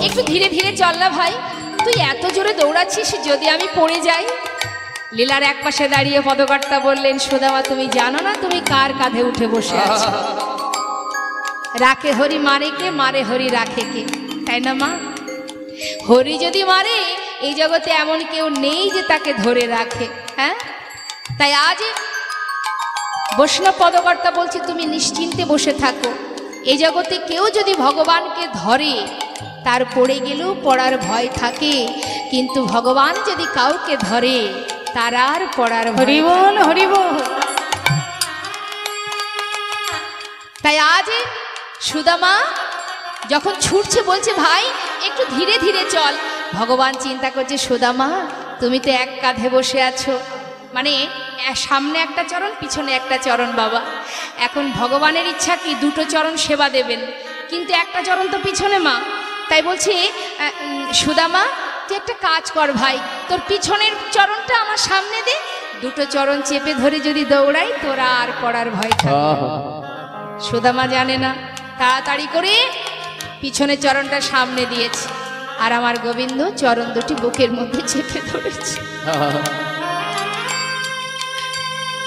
একটু ধীরে ধীরে চল না ভাই, তুই এত জোরে দৌড়াচ্ছিস, যদি আমি পড়ে যাই। লীলার এক পাশে দাঁড়িয়ে পদকর্তা বললেন, সুদামা তুমি জানো না তুমি কার কাঁধে উঠে বসে আছো? রাখে হরি মারে কে, মারে হরি রাখে কে, তাই না মা? হরি যদি মারে এই জগতে এমন কেউ নেই যে তাকে ধরে রাখে। হ্যাঁ, তাই আজ বৈষ্ণব পদকর্তা বলছে তুমি নিশ্চিন্তে বসে থাকো। এই জগতে কেউ যদি ভগবানকে ধরে তার পড়ে গেলেও পড়ার ভয় থাকে, কিন্তু ভগবান যদি কাউকে ধরে তার আর পড়ার ভয়। হরি বল, হরি বল। তাই আজ সুদামা যখন ছুটছে বলছে ভাই একটু ধীরে ধীরে চল। ভগবান চিন্তা করছে সুদামা তুমি তো এক কাঁধে বসে আছো, মানে সামনে একটা চরণ পিছনে একটা চরণ বাবা। এখন ভগবানের ইচ্ছা কি দুটো চরণ সেবা দেবেন, কিন্তু একটা চরণ তো পিছনে মা। তাই বলছি সুদামা তুই একটা কাজ কর ভাই, তোর পিছনের চরণটা আমার সামনে দে, দুটো চরণ চেপে ধরে যদি দৌড়াই তোরা আর পড়ার ভয় থাকবে। সুদামা জানে না, তাড়াতাড়ি করে পিছনের চরণটা সামনে দিয়েছে, আর আমার গোবিন্দ চরণ দুটি বুকের মধ্যে চেপে ধরেছে।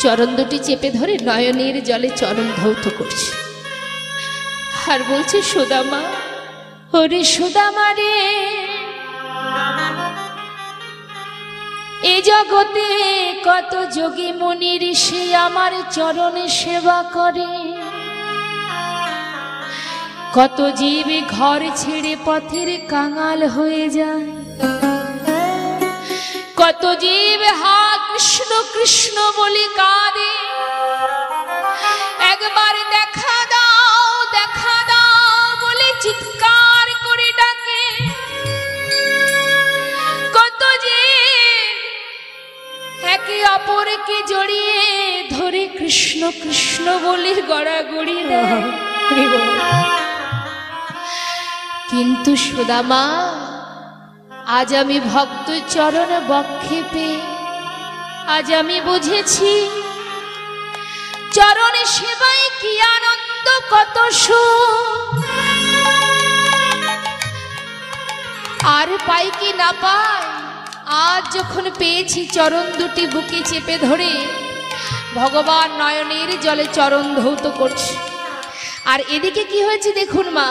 চরণ দুটি চেপে ধরে নয়নের জলে চরণ ধৌত করছে, আর বলছে সুদামা ওরে সুদামা রে, এ জগতে কত যোগী মুনি ঋষি আমার চরণে সেবা করে, কত জীব ঘর ছেড়ে পথের কাঙাল হয়ে যায়, কত জীব হা কৃষ্ণ কৃষ্ণ বলে কাঁদে, একবার দেখা দাও বলে চিৎকার করে ডাকে, কত জীব একে অপরকে জড়িয়ে ধরে কৃষ্ণ কৃষ্ণ বলে গড়াগড়ি দেয়। কিন্তু সুদামা আজ আমি ভক্ত চরণ বক্ষে পেয়ে আজ আমি বুঝেছি চরণে সেবায় কি আনন্দ, কত সুখ। আর পাই কি না পাই, আজ যখন পেয়েছি চরণ দুটি বুকে চেপে ধরে ভগবান নয়নের জলে চরণ ধৌত করছে। আর এদিকে কি হয়েছে দেখুন মা,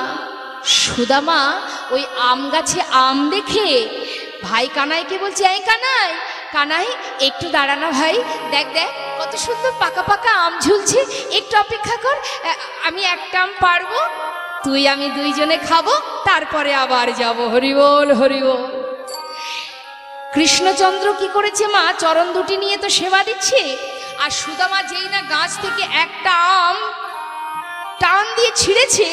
সুদামা ওই আম গাছে আম দেখে ভাই কানাইকে বলছে, এই কানাই কানাই একটু দাঁড়ানো ভাই, দেখ দেখ কত সুন্দর পাকা পাকা আম ঝুলছে, একটু অপেক্ষা কর, আমি একটা আম পারবো, তুই আমি দুইজনে খাবো, তারপরে আবার যাব। হরি বল, হরি বল। কৃষ্ণচন্দ্র কি করেছে মা, চরণ দুটি নিয়ে তো সেবা দিচ্ছে, আর সুদামা যেই না গাছ থেকে একটা আম টান দিয়ে ছিঁড়েছে,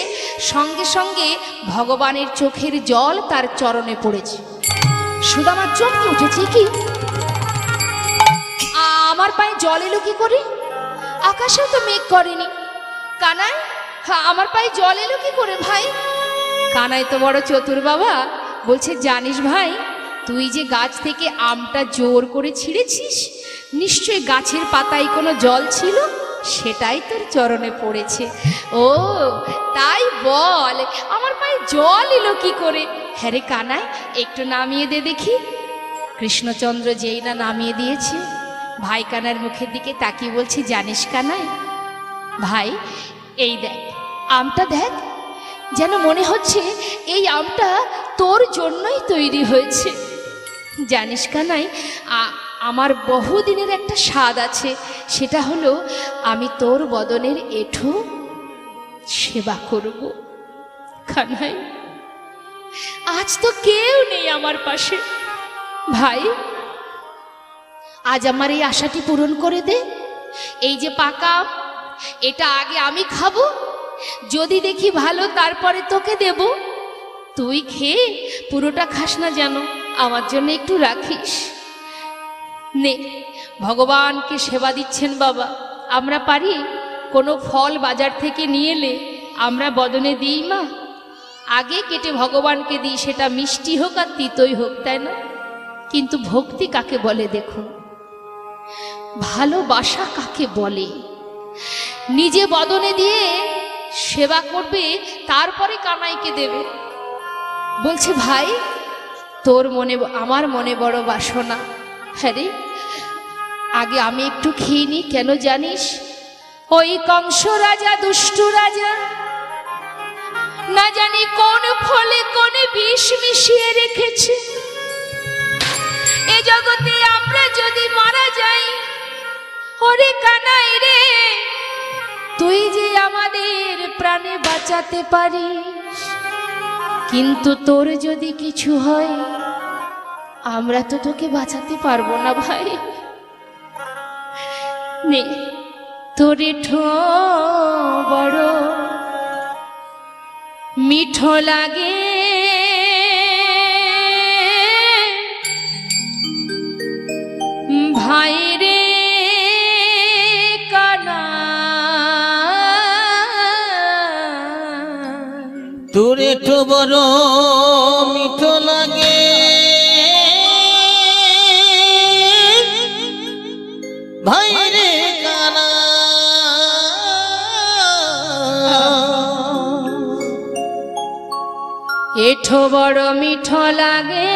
সঙ্গে সঙ্গে ভগবানের চোখের জল তার চরণে পড়েছে। সুদামার চমকে উঠেছে, কি আমার পায়ে জল এলো কি করে, আকাশেও তো মেঘ করেনি। কানাই আমার পায়ে জল এলো কি করে ভাই? কানাই তো বড় চতুর বাবা, বলছে জানিস ভাই তুই যে গাছ থেকে আমটা জোর করে ছিঁড়েছিস, নিশ্চয়ই গাছের পাতায় কোনো জল ছিল, সেটাই তোর চরণে পড়েছে। ও তাই বল, আমার পায়ে জল এলো কি করে? হ্যাঁ রে কানাই একটু নামিয়ে দে দেখি। কৃষ্ণচন্দ্র যেই না নামিয়ে দিয়েছে, ভাই কানার মুখের দিকে তাকিয়ে বলছে, জানিস কানাই ভাই এই দেখ আমটা দেখ, যেন মনে হচ্ছে এই আমটা তোর জন্যই তৈরি হয়েছে। জানিস কানাই আমার বহুদিনের একটা স্বাদ আছে, সেটা হলো আমি তোর বদনের এঁঠো সেবা করব। কানাই আজ তো কেউ নেই আমার পাশে, ভাই আজ আমার এই আশাটি পূরণ করে দে। এই যে পাকা এটা আগে আমি খাবো, যদি দেখি ভালো তারপরে তোকে দেব, তুই খেয়ে পুরোটা খাস না যেন, আমার জন্য একটু রাখিস। নে ভগবানকে সেবা দিচ্ছেন বাবা, আমরা পারি কোনো ফল বাজার থেকে নিয়ে এলে আমরা বদনে দিই মা, আগে কেটে ভগবানকে দিই, সেটা মিষ্টি হোক আর তিতই হোক, তাই না? কিন্তু ভক্তি কাকে বলে দেখুন, ভালোবাসা কাকে বলে, নিজে বদনে দিয়ে সেবা করবে তারপরে কানাইকে দেবে। বলছে ভাই তোর মনে আমার মনে বড় বাসনা। হ্যাঁ রে, আগে আমি একটু খেয়ে নি। কেন জানিস? ওই কংস রাজা, দুষ্ট রাজা, না জানি কোন ফলে কোন বিষ মিশিয়ে রেখেছে। এ জগতে আমরা যদি মারা যাই, ওরে কানাই রে, তুই যে আমাদের প্রাণে বাঁচাতে পারিস, কিন্তু তোর যদি কিছু হয় আমরা তো তোকে বাঁচাতে পারবো না ভাই। নে, তোর এঠো বড় মিঠো লাগে, ভাই রে কানাই। তোর এঠো বড় মিঠো লাগে, ভাই রে এঠো বড় মিঠো লাগে,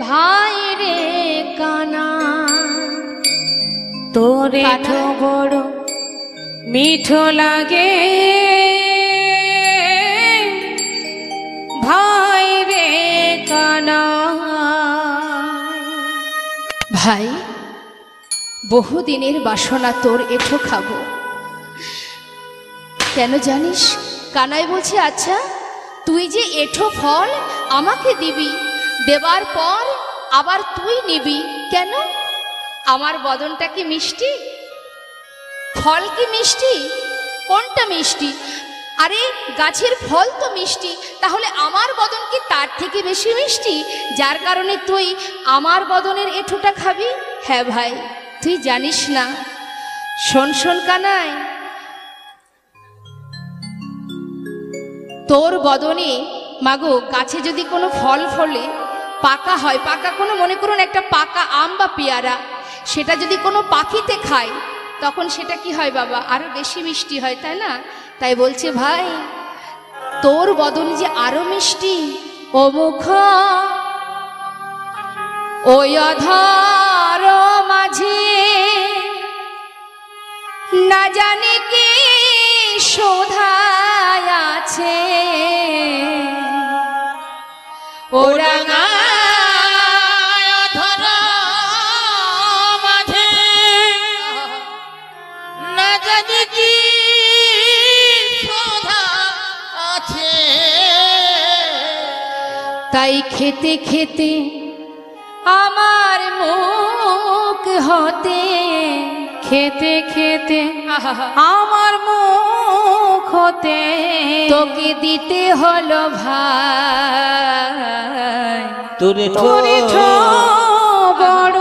ভাই রে কানা। তোর এঠো বড় মিঠো লাগে, ভাই রে কানা। ভাই, বহুদিনের বাসনা তোর এঠো খাবো। কেন জানিস? কানাই বলছে আচ্ছা তুই যে এঠো ফল আমাকে দিবি, দেবার পর আবার তুই নিবি কেন? আমার বদনটা কি মিষ্টি? ফল কি মিষ্টি? কোনটা মিষ্টি? আরে গাছের ফল তো মিষ্টি, তাহলে আমার বদন কি তার থেকে বেশি মিষ্টি, যার কারণে তুই আমার বদনের এঠোটা খাবি? হ্যাঁ ভাই, তুই জানিস না। শোন শোন কানাই, তোর বদনে মাগো গাছে যদি কোনো ফল ফলে পাকা হয়, পাকা কোনো মনে করুন একটা পাকা আম বা পেয়ারা, সেটা যদি কোনো পাখিতে খায় তখন সেটা কি হয় বাবা? আরো বেশি মিষ্টি হয়, তাই না? তাই বলছে ভাই তোর বদন যে আরো মিষ্টি, ও মুখ ওই অধর মাঝে না জানি কি শোধায় আছে, ও রাঙা অধর মাঝে না জানি কি শোধা আছে। তাই খেতে খেতে আমার মুখ হতে, খেতে খেতে আমার মুখ হতে তোকে দিতে হলো ভাই। তোর এঠো বড়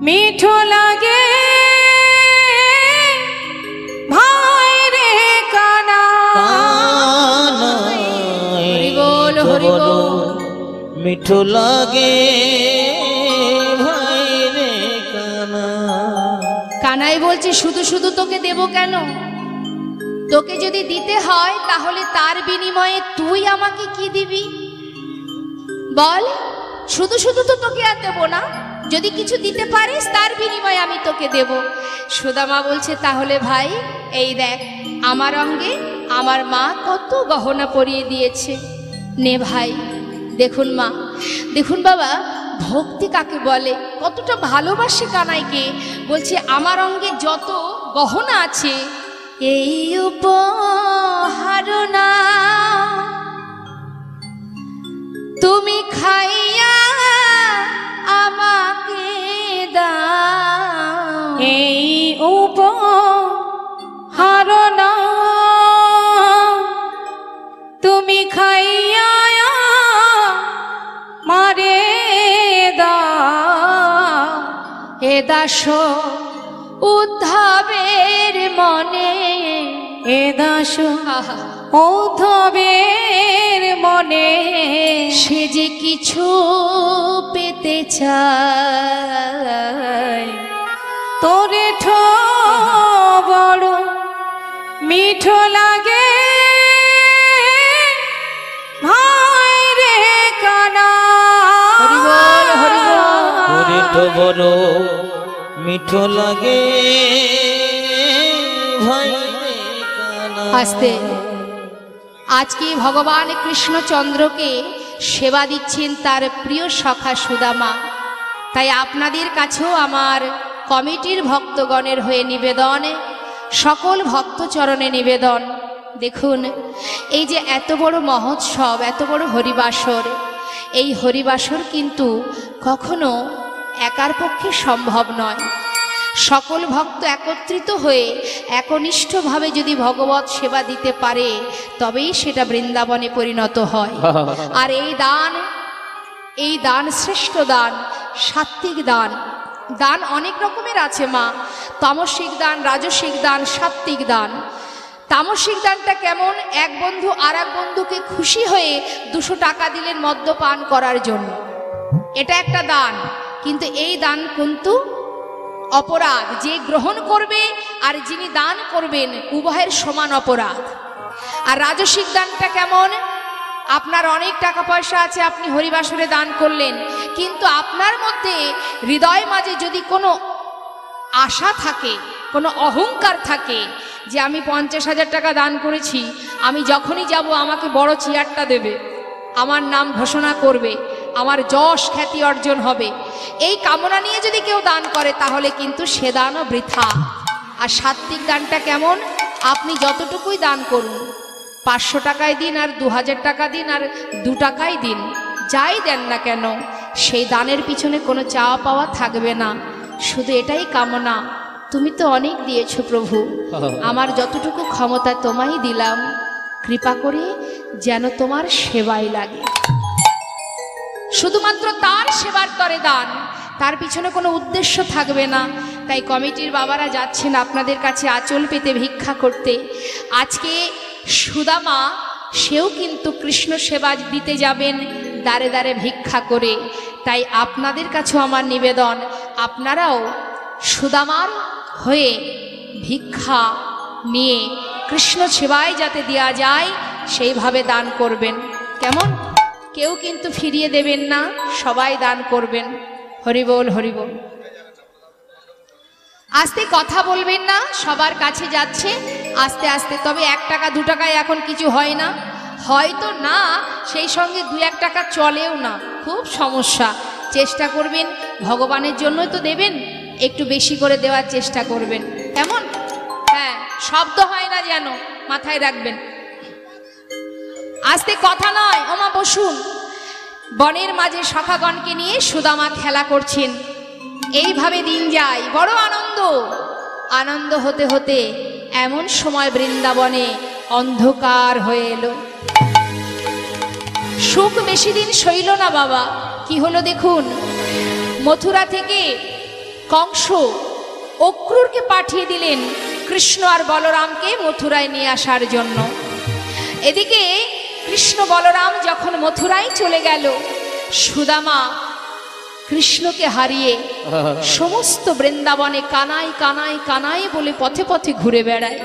মিঠো লাগে, ভাই রে কানা। হরি বল হরি বল। মিঠো লাগে, ভাই রে কানা। কানাই বলছে শুধু শুধু তোকে দেব কেন? তোকে যদি দিতে হয় তাহলে তার বিনিময়ে তুই আমাকে কি দিবি বল? শুধু শুধু তো তোকে আর দেবো না, যদি কিছু দিতে পারিস তার বিনিময়ে আমি তোকে দেব। সুদামা বলছে তাহলে ভাই এই দেখ আমার অঙ্গে আমার মা কত গহনা পরিয়ে দিয়েছে, নে ভাই। দেখুন মা, দেখুন বাবা, ভক্তি কাকে বলে, কতটা ভালোবাসে কানাইকে। বলছে আমার অঙ্গে যত গহনা আছে এই উপহার না তুমি খাইয়া আমাকে দাও, এই উপহার না তুমি খাইয়া মারে দাও। এ দাস উদ্ধবের মনে, এ দাস উদ্ধবের মনে সে যে কিছু পেতে চায়। তোর এঠো বড় মিঠো লাগে, বড় মিঠো লাগে ভাই রে কানাই। আস্তে আজকে ভগবান কৃষ্ণচন্দ্রকে সেবা দিচ্ছেন তার প্রিয় সখা সুদামা। তাই আপনাদের কাছেও আমার কমিটির ভক্তগণের হয়ে নিবেদন, সকল ভক্তচরণে নিবেদন, দেখুন এই যে এত বড় মহোৎসব, এত বড় হরিবাসর, এই হরিবাসর কিন্তু কখনো একার পক্ষে সম্ভব নয়। সকল ভক্ত একত্রিত হয়ে একনিষ্ঠভাবে যদি ভগবত সেবা দিতে পারে তবেই সেটা বৃন্দাবনে পরিণত হয়। আর এই দান শ্রেষ্ঠ দান, সাত্ত্বিক দান। দান অনেক রকমের আছে মা, তামসিক দান, রাজসিক দান, সাত্ত্বিক দান। তামসিক দানটা কেমন? এক বন্ধু আর এক বন্ধুকে খুশি হয়ে 200 টাকা দিলেন মদ্যপান করার জন্য, এটা একটা দান। কিন্তু এই দান কিন্তু অপরাধ, যে গ্রহণ করবে আর যিনি দান করবেন উভয়ের সমান অপরাধ। আর রাজসিক দানটা কেমন? আপনার অনেক টাকা পয়সা আছে, আপনি হরিবাসরে দান করলেন, কিন্তু আপনার মধ্যে হৃদয় মাঝে যদি কোনো আশা থাকে, কোনো অহংকার থাকে যে আমি 50,000 টাকা দান করেছি, আমি যখনই যাব আমাকে বড় চেয়ারটা দেবে, আমার নাম ঘোষণা করবে, আমার যশ খ্যাতি অর্জন হবে, এই কামনা নিয়ে যদি কেউ দান করে তাহলে কিন্তু সে দানও বৃথা। আর সাত্ত্বিক দানটা কেমন? আপনি যতটুকুই দান করুন, 500 টাকায় দিন আর 2000 টাকা দিন আর 2 টাকাই দিন, যাই দেন না কেন সেই দানের পিছনে কোনো চাওয়া পাওয়া থাকবে না, শুধু এটাই কামনা, তুমি তো অনেক দিয়েছো প্রভু, আমার যতটুকু ক্ষমতা তোমায় দিলাম, কৃপা করে যেন তোমার সেবায় লাগে। শুধুমাত্র তার সেবার তরে দান, তার পিছনে কোনো উদ্দেশ্য থাকবে না। তাই কমিটির বাবারা যাচ্ছেন আপনাদের কাছে আঁচল পেতে ভিক্ষা করতে। আজকে সুদামা সেও কিন্তু কৃষ্ণ সেবা দিতে যাবেন দ্বারে দ্বারে ভিক্ষা করে। তাই আপনাদের কাছেও আমার নিবেদন, আপনারাও সুদামার হয়ে ভিক্ষা নিয়ে কৃষ্ণ সেবায় যাতে দেওয়া যায় সেইভাবে দান করবেন। কেমন? কেউ কিন্তু ফিরিয়ে দেবেন না, সবাই দান করবেন। হরিবোল হরিবোল। আস্তে কথা বলবেন না, সবার কাছে যাচ্ছে আস্তে আস্তে। তবে 1 টাকা 2 টাকায় এখন কিছু হয় না, হয়তো না, সেই সঙ্গে 2-1 টাকা চলেও না, খুব সমস্যা। চেষ্টা করবেন, ভগবানের জন্যই তো দেবেন, একটু বেশি করে দেওয়ার চেষ্টা করবেন। কেমন? হ্যাঁ, শব্দ হয় না যেন, মাথায় রাখবেন। আস্তে কথা নয়। ওমা বসুন। বনের মাঝে সখাগণকে নিয়ে সুদামা খেলা করছেন। এইভাবে দিন যায়, বড় আনন্দ হতে হতে এমন সময় বৃন্দাবনে অন্ধকার হয়ে এলো। সুখ বেশি দিন সইল না বাবা। কি হলো দেখুন, মথুরা থেকে কংস অক্রূরকে পাঠিয়ে দিলেন কৃষ্ণ আর বলরামকে মথুরায় নিয়ে আসার জন্য। এদিকে কৃষ্ণ বলরাম যখন মথুরায় চলে গেল, সুদামা কৃষ্ণকে হারিয়ে সমস্ত বৃন্দাবনে কানাই কানাই কানাই বলে পথে পথে ঘুরে বেড়ায়।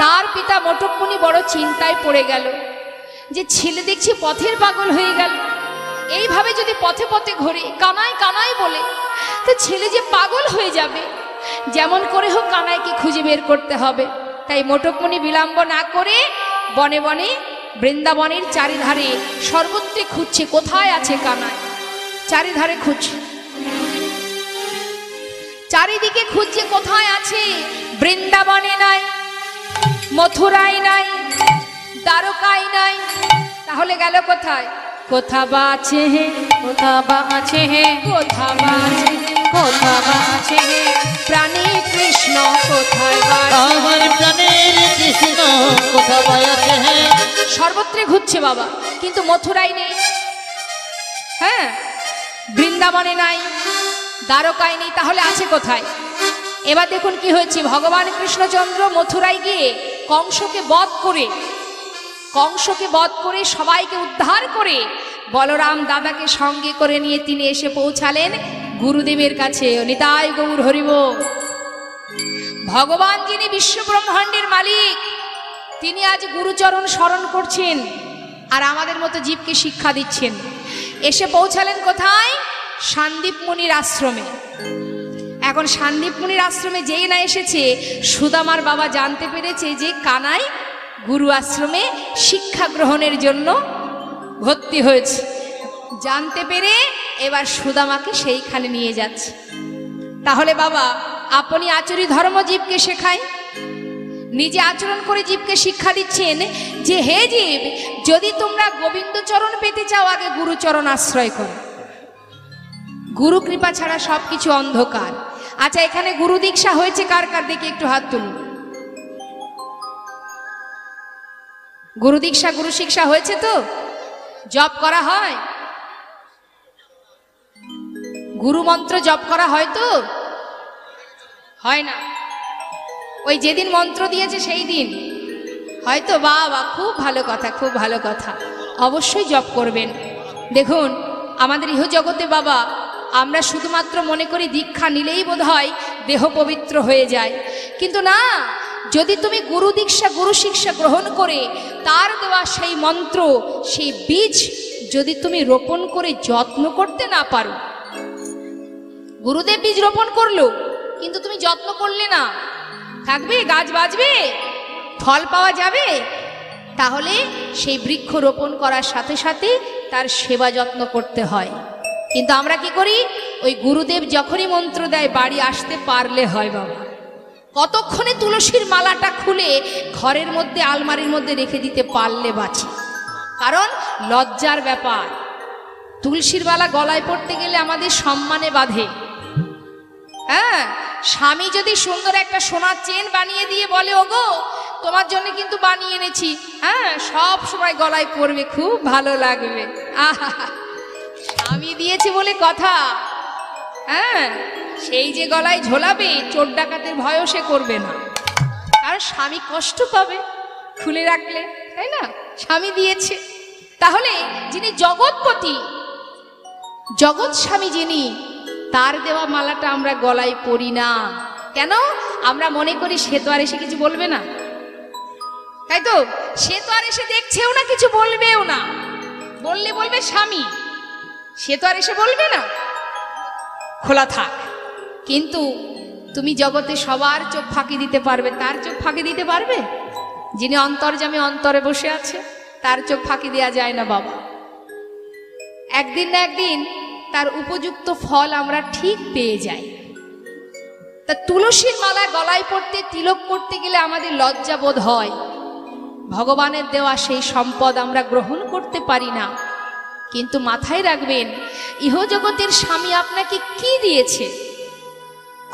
তার পিতা মোটকমণি বড় চিন্তায় পড়ে গেল যে ছেলে দেখছি পথের পাগল হয়ে গেল, এইভাবে যদি পথে পথে ঘুরে কানাই কানাই বলে তো ছেলে যে পাগল হয়ে যাবে, যেমন করে হোক কানাইকে খুঁজে বের করতে হবে। তাই মোটকমণি বিলম্ব না করে বনে বনে বৃন্দাবনের চারিধারে সর্বত্রে খুঁজছে কোথায় আছে কানাই। চারিধারে খুঁজছে, চারিদিকে খুঁজছে কোথায় আছে। বৃন্দাবনে নাই, মথুরায় নাই, দ্বারকায় নাই, তাহলে গেল কোথায়? কোথা বা আছে হে, কোথা বা আছে হে, কোথা বা আছে হে, কোথা বা আছে হে, প্রাণী কৃষ্ণ কোথায় বা আছে? আমার প্রাণের কৃষ্ণ কোথা বা আছে হে। সর্বত্রে ঘুরছে বাবা, কিন্তু মথুরায় নেই, হ্যাঁ, বৃন্দাবনে নাই, দ্বারকায় নেই, তাহলে আছে কোথায়? এবার দেখুন কি হয়েছে। ভগবান কৃষ্ণচন্দ্র মথুরায় গিয়ে কংসকে বধ করে সবাইকে উদ্ধার করে বলরাম দাদাকে সঙ্গে করে নিয়ে তিনি এসে পৌঁছালেন গুরুদেবের কাছে। নিতাই গৌর হরিবোল। ভগবান যিনি বিশ্ব ব্রহ্মাণ্ডের মালিক, তিনি আজ গুরুচরণ স্মরণ করছেন আর আমাদের মতো জীবকে শিক্ষা দিচ্ছেন। এসে পৌঁছালেন কোথায়? সন্দীপ মুনির আশ্রমে। এখন সন্দীপ মুনির আশ্রমে যেই না এসেছে, সুদামার বাবা জানতে পেরেছে যে কানাই গুরু আশ্রমে শিক্ষা গ্রহণের জন্য ভর্তি হয়েছে। জানতে পেরে এবার সুদামাকে সেইখানে নিয়ে যাচ্ছে। তাহলে বাবা, আপনি আচরি ধর্ম জীবকে শেখায়, নিজে আচরণ করে জীবকে শিক্ষা দিচ্ছেন যে হে জীব, যদি তোমরা গোবিন্দচরণ পেতে চাও আগে গুরুচরণ আশ্রয় করো। গুরু কৃপা ছাড়া সবকিছু অন্ধকার। আচ্ছা, এখানে গুরু দীক্ষা হয়েছে কার কার? দেখি একটু হাত তুলুন। গুরু দীক্ষা গুরু শিক্ষা হয়েছে তো? জপ করা হয়? গুরু মন্ত্র জপ করা হয় তো? হয় না? ওই যেদিন মন্ত্র দিয়েছে সেই দিন হয়তো। বাবা, খুব ভালো কথা, খুব ভালো কথা। অবশ্যই জপ করবেন। দেখুন, আমাদের ইহজগতে বাবা, আমরা শুধুমাত্র মনে করি দীক্ষা নিলেই বোধহয় দেহ পবিত্র হয়ে যায়, কিন্তু না। যদি তুমি গুরু দীক্ষা গুরু শিক্ষা গ্রহণ করে তার দেওয়া সেই মন্ত্র, সেই বীজ যদি তুমি রোপণ করে যত্ন করতে না পারো, গুরুদেব বীজ রোপণ করলো কিন্তু তুমি যত্ন করলে না, থাকবে? গাছ বাঁচবে? ফল পাওয়া যাবে? তাহলে সেই বৃক্ষ রোপণ করার সাথে সাথে তার সেবা যত্ন করতে হয়। কিন্তু আমরা কি করি? ওই গুরুদেব যখনই মন্ত্র দেয় বাড়ি আসতে পারলে হয় বাবা। কতক্ষণে তুলসীর মালাটা খুলে ঘরের মধ্যে আলমারির মধ্যে রেখে দিতে পারলে বাঁচি। কারণ লজ্জার ব্যাপার। তুলসীর মালা গলায় পড়তে গেলে আমাদের সম্মানে বাঁধে। হ্যাঁ, স্বামী যদি সুন্দর একটা সোনার চেন বানিয়ে দিয়ে বলে, ওগো তোমার জন্য কিন্তু বানিয়ে এনেছি, হ্যাঁ, সব সময় গলায় পরবে, খুব ভালো লাগবে। আহা, স্বামী দিয়েছে বলে কথা। হ্যাঁ, সেই যে গলায় ঝোলাবে, চোর ডাকাতের ভয়ও সে করবে না, কারণ স্বামী কষ্ট পাবে খুলে রাখলে, তাই না? স্বামী দিয়েছে। তাহলে যিনি জগৎপতি, জগৎ স্বামী যিনি, তার দেওয়া মালাটা আমরা গলায় পরি না কেন? আমরা মনে করি সে তো আর এসে কিছু বলবে না, তাই তো? সে তো আর এসে দেখছেও না, কিছু বলবেও না। বললে বলবে স্বামী, সে তো আর এসে বলবে না, খোলা থাক। কিন্তু তুমি জগতে সবার চোখ ফাঁকি দিতে পারবে, তার চোখ ফাঁকি দিতে পারবে? যিনি অন্তর্যামী অন্তরে বসে আছে, তার চোখ ফাঁকি দেওয়া যায় না বাবা। একদিন না একদিন তার উপযুক্ত ফল আমরা ঠিক পেয়ে যাই। তা তুলসীর মালা গলায় পড়তে, তিলক করতে গেলে আমাদের লজ্জা বোধ হয়। ভগবানের দেওয়া সেই সম্পদ আমরা গ্রহণ করতে পারি না। কিন্তু মাথায় রাখবেন, ইহজগতের স্বামী আপনাকে কি দিয়েছে,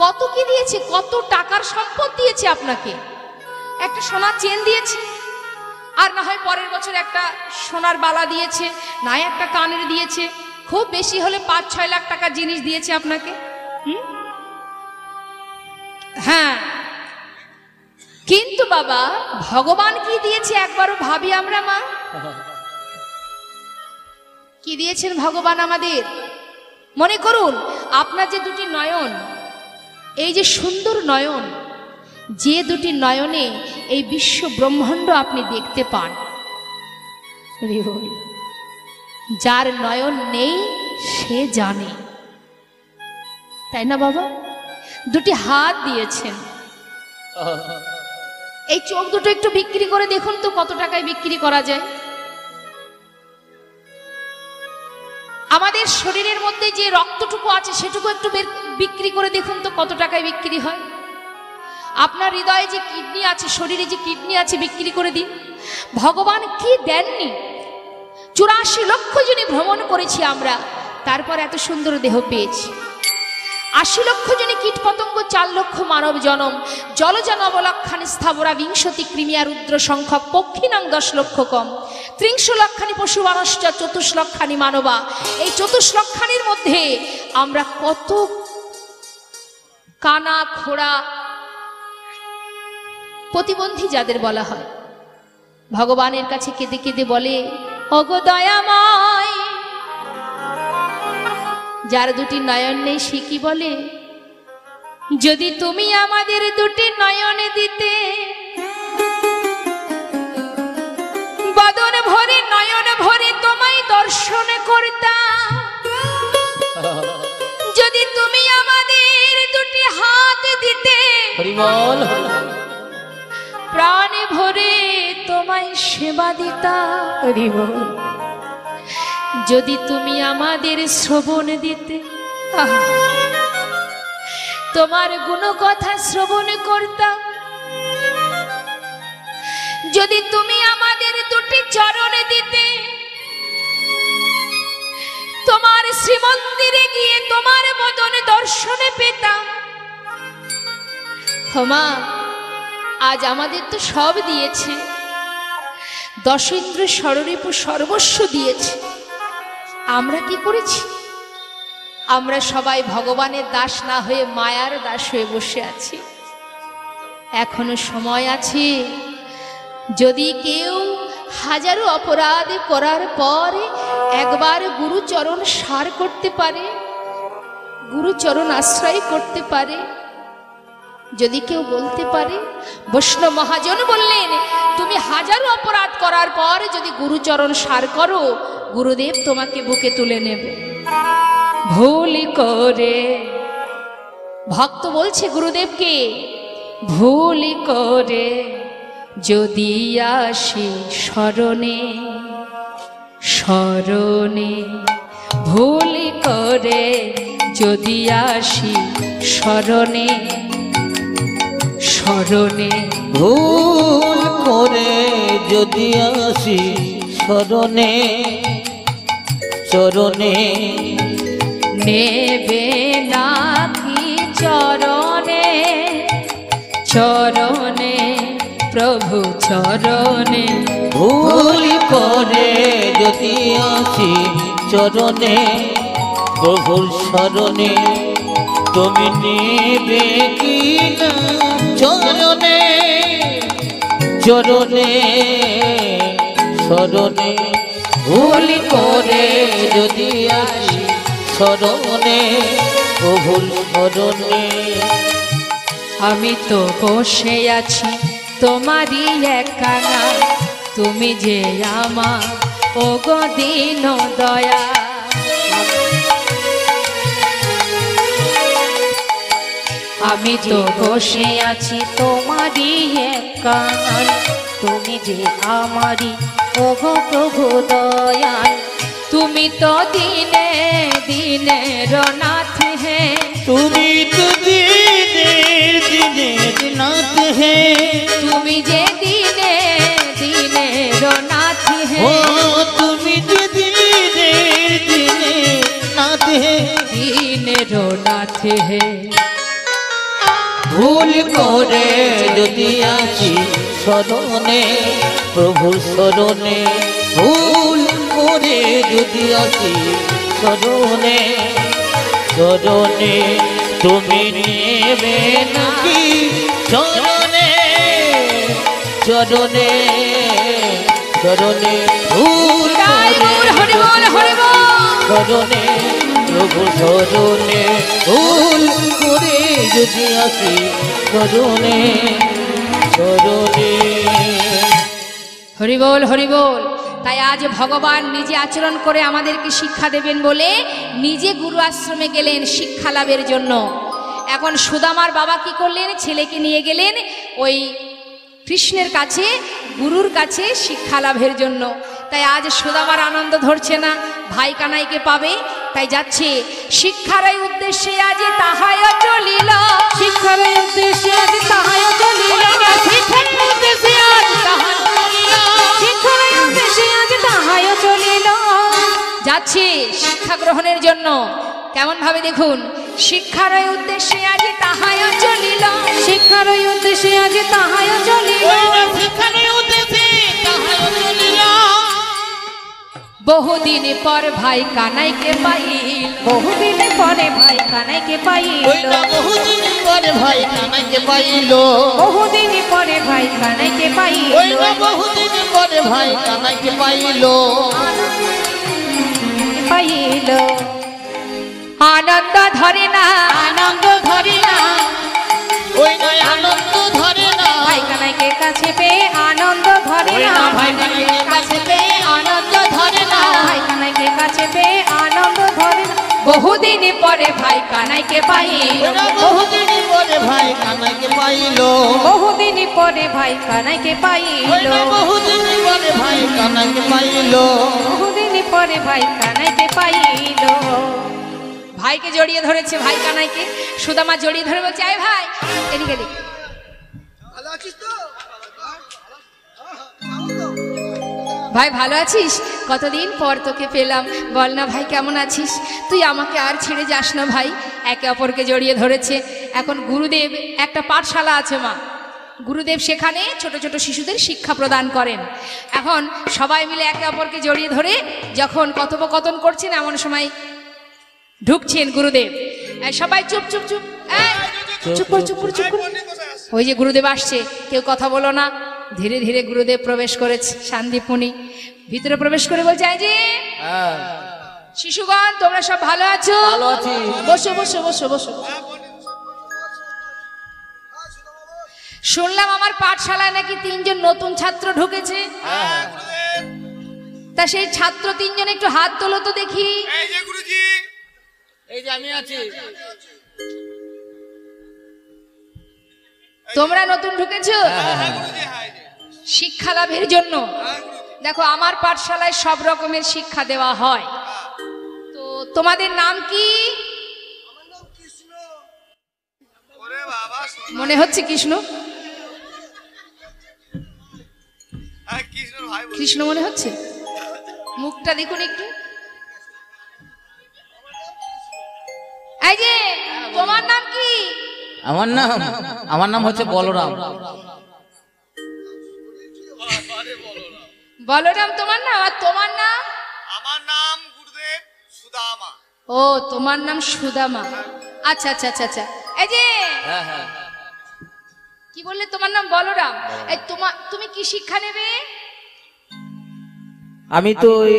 কত কি দিয়েছে, কত টাকার সম্পদ দিয়েছে আপনাকে। একটা সোনার চেন দিয়েছে, আর না হয় পরের বছর একটা সোনার বালা দিয়েছে, না একটা কানের দিয়েছে, খুব বেশি হলে ৫-৬ লাখ টাকার জিনিস দিয়েছে আপনাকে। হ্যাঁ, কিন্তু বাবা ভগবান কি দিয়েছে একবারও ভাবি আমরা মা? কি দিয়েছেন ভগবান আমাদের? মনে করুন, আপনার যে দুটি নয়ন, এই যে সুন্দর নয়ন, যে দুটি নয়নে এই বিশ্ব ব্রহ্মাণ্ড আপনি দেখতে পান, যার নয়ন নেই সে জানে, তাই না বাবা? দুটি হাত দিয়েছেন, এই চোখ দুটো একটু বিক্রি করে দেখুন তো কত টাকায় বিক্রি করা যায়। আমাদের শরীরের মধ্যে যে রক্তটুকু আছে সেটুকু একটু বিক্রি করে দেখুন তো কত টাকায় বিক্রি হয়। আপনার হৃদয়ে যে কিডনি আছে, শরীরে যে কিডনি আছে, বিক্রি করে দিন। ভগবান কি দেননি? ৮৪ লক্ষ জনে ভ্রমণ করেছি আমরা, তারপর এত সুন্দর দেহ পেয়েছি। ৮০ লক্ষ জনে কীট পতঙ্গ, ৪ লক্ষ মানব জনম, জলজ নবলক্ষানি স্থাবরা বিংশতি কৃমিয়া রুদ্র সংখ্যক পক্ষিনাং ১০ লক্ষ কম, ৩০ লক্ষানি পশু মানুষ্য ২৪ লক্ষানি মানবা। এই ২৪ লক্ষানির মধ্যে আমরা কত কানা খোড়া প্রতিবন্ধী যাদের বলা হয়, ভগবানের কাছে কেঁদে কেঁদে বলে, ওগো দয়াময়, যার দুটি নয়ন নেই সে কি বলে, যদি তুমি আমাদের দুটি নয়ন দিতে, বদন ভরে নয়ন ভরে তোমায় দর্শন করতাম। হরি বল প্রাণে ভরে তোমায় সেবা দিতাম হরি বল যদি তুমি আমাদের শ্রবণ দিতে। আহা, তোমার গুণকথা শ্রবণ করতাম যদি তুমি আমাদের দুটি চরণে দিতে। তোমার শ্রীমন্দিরে গিয়ে তোমার বদনে দর্শনে পেতাম। মা, আজ আমাদের তো সব দিয়েছে, দশইন্দ্র ষড়রিপু সর্বস্ব দিয়েছে, আমরা কি করেছি? আমরা সবাই ভগবানের দাস না হয়ে মায়ার দাস হয়ে বসে আছি। এখনো সময় আছে, যদি কেউ হাজারো অপরাধ করার পর একবার গুরুচরণ সার করতে পারে, গুরুচরণ আশ্রয় করতে পারে, যদি কেউ বলতে পারে, বৈষ্ণব মহাজন বললেন তুমি হাজারো অপরাধ করার পর যদি গুরুচরণ সার করো, গুরুদেব তোমাকে বুকে তুলে নেবে। ভুল করে ভক্ত বলছে গুরুদেবকে, ভুল করে যদি আসি শরণে, শরণে ভুল করে যদি আসি শরণে, শরণে ভুল করে যদি আসি শরণে, চরণে নেবে নাকি চরণে, চরণে প্রভু চরণে। ভুল করে যদি আসি চরণে, প্রভুর শরণে তুমি নেবে কি না চরণে, চরণে শরণে। ভুল করে যদি আসি শরণে, প্রভুর শরণে। আমি তো বসে আছি তোমারই একানা, তুমি যে আমার ওগো দীন দয়া। আমি তো বসে আছি তোমারই একানা, তুমি যে আমারই ওগো প্রভু দয়াল। তুমি তো দিনে দিনের নাথ হে, তুমি তো দিনের দিনের নাথ হে, তুমি যে দিনে দিনের নাথ হে, ও তুমি তো দিনের দিনের নাথ হে, দিনের নাথ হে। ভুল করে যদি আসি শরণে, প্রভুর শরণে। ভুল করে যদি আসি শরণে, চরণে তুমি নেবে নাকি চরণে, চরণে চরণে। ভুল করে শরণে, প্রভু শরণে। ভুল করে যদি আসি শরণে, চরণে। হরি বল, হরি বল। তাই আজ ভগবান নিজে আচরণ করে আমাদেরকে শিক্ষা দেবেন বলে নিজে গুরু আশ্রমে গেলেন শিক্ষা লাভের জন্য। এখন সুদামার বাবা কি করলেন? ছেলেকে নিয়ে গেলেন ওই কৃষ্ণের কাছে, গুরুর কাছে শিক্ষা লাভের জন্য। তাই আজ সুদামার আনন্দ ধরছে না, ভাই কানাইকে পাবে, তাই যাচ্ছে। শিক্ষার এই উদ্দেশ্যে আজ তাহাই চলিল, শিক্ষার উদ্দেশ্যে আজ তাহাই চলিল, শিক্ষার উদ্দেশ্যে আজ তাহাই চলিল, শিক্ষার উদ্দেশ্যে আজ তাহাই চলিল। যাচ্ছে শিক্ষা গ্রহণের জন্য। কেমন ভাবে দেখুন, শিক্ষার এই উদ্দেশ্যে আজ তাহাই চলিল, শিক্ষার উদ্দেশ্যে আজ তাহাই চলিল, শিক্ষার উদ্দেশ্যে তাহাই চলিল। বহুদিন পর ভাই কানাইকে পাইল, বহুদিন পরে ভাই কানাইকে পাইল, বহুদিন পরে ভাই কানাইকে পাইল, বহুদিন পরে ভাই কানাইকে পাইল, বহুদিন পরে ভাই কানাইকে পাইল, পাইল। আনন্দ ধরে না, আনন্দ ধরে না, ওই নয় আনন্দ ধরে না, ভাই কানাইকে কাছে পেয়ে আনন্দ ধরে না, ভাই কানাইকে কাছে পেয়ে আনন্দ ধরে না, ভাই কানাইকে কাছে পেয়ে আনন্দ ধরে না। বহুদিন বহুদিন পরে ভাই কানাইকে পাইল, বহুদিন পরে ভাই কানাইকে পাইল, বহুদিন পরে ভাই কানাইকে পাইল, বহুদিন পরে ভাই কানাইকে পাইল। বহুদিন পরে ভাই কানাইকে পাইল। ভাইকে জড়িয়ে ধরেছে, ভাই কানাইকে। সুদামা জড়িয়ে ধরে বলছে, আয় ভাই এদিকে এদিকে। ভাই ভালো আছিস? কতদিন পর তোকে পেলাম, বল না ভাই কেমন আছিস? তুই আমাকে আর ছেড়ে যাস না ভাই। একে অপরকে জড়িয়ে ধরেছে। এখন গুরুদেব একটা পাঠশালা আছে মা, গুরুদেব সেখানে ছোট ছোট শিশুদের শিক্ষা প্রদান করেন। এখন সবাই মিলে একে অপরকে জড়িয়ে ধরে যখন কথোপকথন করছেন, এমন সময় ঢুকছেন গুরুদেব। সবাই চুপ চুপ চুপ, চুপ কর চুপ কর চুপ কর। ওই যে গুরুদেব আসছে, কেউ কথা বলো না। ধীরে ধীরে গুরুদেব প্রবেশ করেছে। শান্তিপুনি ভিতরে প্রবেশ করে বলছে, এই যে শিশুগণ তোমরা সব ভালো আছো? বসো বসো বসো বসো। শুনলাম আমার পাঠশালায় নাকি 3 জন নতুন ছাত্র ঢুকেছে। তা সেই ছাত্র 3 জন একটু হাত তোলো তো দেখি। এই যে গুরুজি, এই যে আমি আছি। তোমরা নতুন ঢুকেছো শিক্ষা লাভের জন্য। দেখো আমার পাঠশালায় সব রকমের শিক্ষা দেওয়া হয়। তো তোমাদের নাম কি? ওরে বাবা, মনে হচ্ছে কৃষ্ণ। কৃষ্ণ ভাই বলছি। কৃষ্ণ মনে হচ্ছে, মুখটা দেখুন একটু। এই যে তোমার নাম কি? আমার নাম হচ্ছে বলরাম। বলরাম তোমার নাম? আর তোমার নাম? আমার নাম গুরুদেব সুদামা। ও তোমার নাম সুদামা। আচ্ছা আচ্ছা আচ্ছা আচ্ছা। এই যে কি বললে তোমার নাম বলরাম? এই তুমি কি শিক্ষা নেবে? আমি তো ওই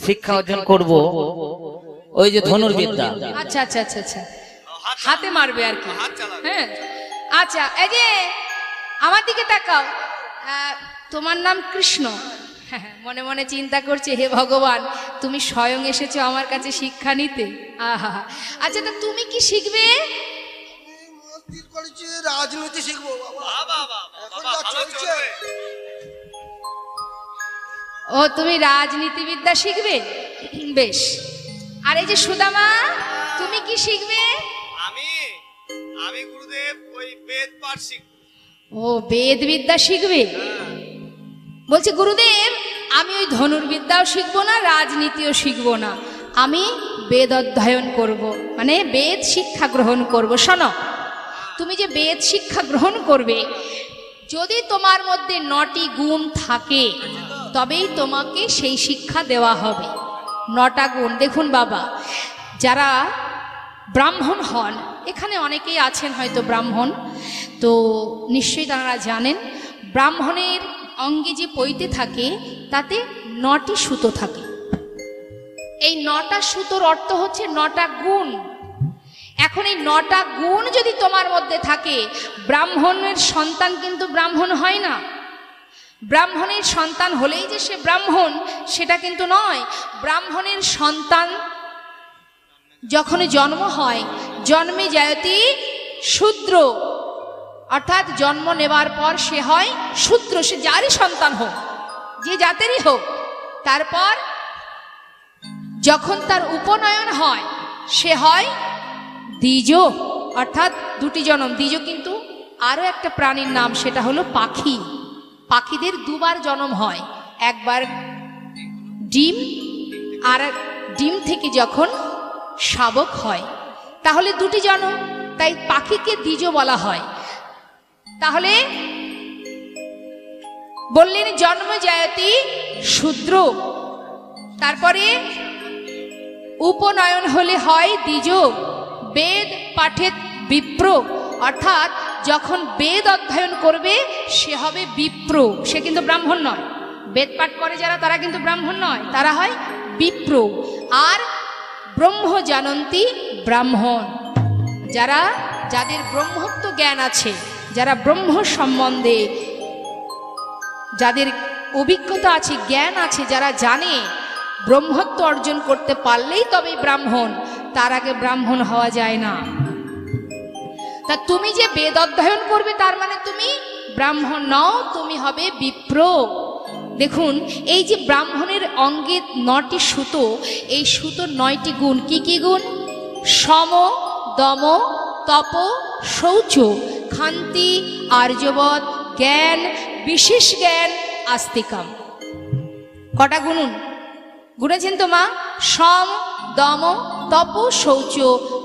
শিক্ষা অর্জন করব, ওই যে ধনুর্বিদ্যা। আচ্ছা আচ্ছা আচ্ছা আচ্ছা, হাতে মারবে আর কি। হাত চালাবে। হ্যাঁ আচ্ছা। এই যে আমার দিকে তাকাও। তোমার নাম কৃষ্ণ। মনে মনে চিন্তা করছে, হে ভগবান, তুমি স্বয়ং এসেছো আমার কাছে শিক্ষা নিতে। আহা, আচ্ছা তা তুমি কি শিখবে? রাজনীতি শিখবো বাবা। বাবা বাবা এখন বাবা, যা ভালো চলছে। চলবে। ও তুমি রাজনীতিবিদ্যা শিখবে? বেশ। আর এই যে সুদামা, তুমি কি শিখবে? আমি গুরুদেব ওই বেদ পাঠ শিখব। ও বেদ বিদ্যা শিখবে। বলছি গুরুদেব, আমি ওই ধনুর্বিদ্যাও শিখবো না, রাজনীতিও শিখবো না, আমি বেদ অধ্যয়ন করব, মানে বেদ শিক্ষা গ্রহণ করব। শোনো, তুমি যে বেদ শিক্ষা গ্রহণ করবে, যদি তোমার মধ্যে 9টি গুণ থাকে তবেই তোমাকে সেই শিক্ষা দেওয়া হবে। 9টা গুণ। দেখুন বাবা, যারা ব্রাহ্মণ হন, এখানে অনেকেই আছেন হয়তো ব্রাহ্মণ, তো নিশ্চয়ই তারা জানেন ব্রাহ্মণের অঙ্গে যে পৈতে থাকে তাতে 9টি সুতো থাকে। এই 9টা সুতোর অর্থ হচ্ছে 9টা গুণ। এখন এই 9টা গুণ যদি তোমার মধ্যে থাকে, ব্রাহ্মণের সন্তান কিন্তু ব্রাহ্মণ হয় না। ব্রাহ্মণের সন্তান হলেই যে সে ব্রাহ্মণ সেটা কিন্তু নয়। ব্রাহ্মণের সন্তান যখন জন্ম হয়, জন্মে জায়তি শূদ্র, অর্থাৎ জন্ম নেবার পর সে হয় শূদ্র, সে যারই সন্তান হোক, যে জাতেরই হোক। তারপর যখন তার উপনয়ন হয় সে হয় দ্বিজ, অর্থাৎ 2টি জন্ম। দ্বিজ কিন্তু আরও একটা প্রাণীর নাম, সেটা হলো পাখি। পাখিদের 2বার জন্ম হয়, একবার ডিম, আর ডিম থেকে যখন শাবক হয়, তাহলে 2টি জন্ম, তাই পাখিকে দ্বিজ বলা হয়। তাহলে বললেন জন্ম জায়তি শূদ্র, তারপরে উপনয়ন হলে হয় দ্বিজ, বেদ পাঠে বিপ্র, অর্থাৎ যখন বেদ অধ্যয়ন করবে সে হবে বিপ্র, সে কিন্তু ব্রাহ্মণ নয়। বেদ পাঠ করে যারা, তারা কিন্তু ব্রাহ্মণ নয়, তারা হয় বিপ্র। আর ব্রহ্ম জানন্তি ব্রাহ্মণ, যাদের ব্রহ্মত্ব জ্ঞান আছে, যারা ব্রহ্ম সম্বন্ধে যাদের অভিজ্ঞতা আছে, জ্ঞান আছে, যারা জানে ব্রহ্মত্ব অর্জন করতে পারলেই তবেই ব্রাহ্মণ। তার আগে ব্রাহ্মণ হওয়া যায় না। তা তুমি যে বেদ অধ্যয়ন করবে তার মানে তুমি ব্রাহ্মণ নও, তুমি হবে বিপ্র। দেখুন এই যে ব্রাহ্মণের অঙ্গে 9টি সুতো, এই সুতোর 9টি গুণ। কি কি গুণ? সম, দম, তপ, শৌচ, ক্ষান্তি, আর্যবত, জ্ঞান, বিশেষ জ্ঞান, আস্তিকাম। কটা গুণুন গুনেছেন তো মা? সম, দম, তপ, শৌচ,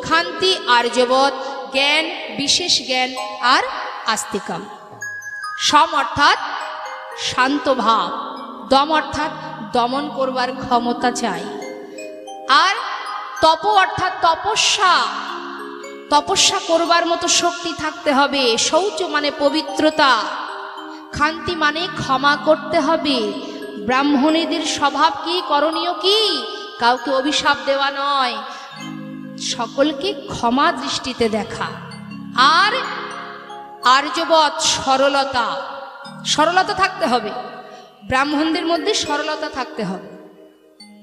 ক্ষান্তি, আর্যবত, জ্ঞান, বিশেষ জ্ঞান আর আস্তিকাম। সম অর্থাৎ শান্ত ভাব, দম অর্থাৎ দমন করবার ক্ষমতা চাই, আর তপ অর্থাৎ তপস্যা, তপস্যা করবার মতো শক্তি থাকতে হবে। শৌচ মানে পবিত্রতা, ক্ষান্তি মানে ক্ষমা করতে হবে। ব্রাহ্মণীদের স্বভাব কি, করণীয় কি? কাউকে অভিশাপ দেওয়া নয়, সকলকে ক্ষমা দৃষ্টিতে দেখা। আর আর্যবৎ সরলতা, সরলতা থাকতে হবে। ব্রাহ্মণদের মধ্যে সরলতা থাকতে হবে।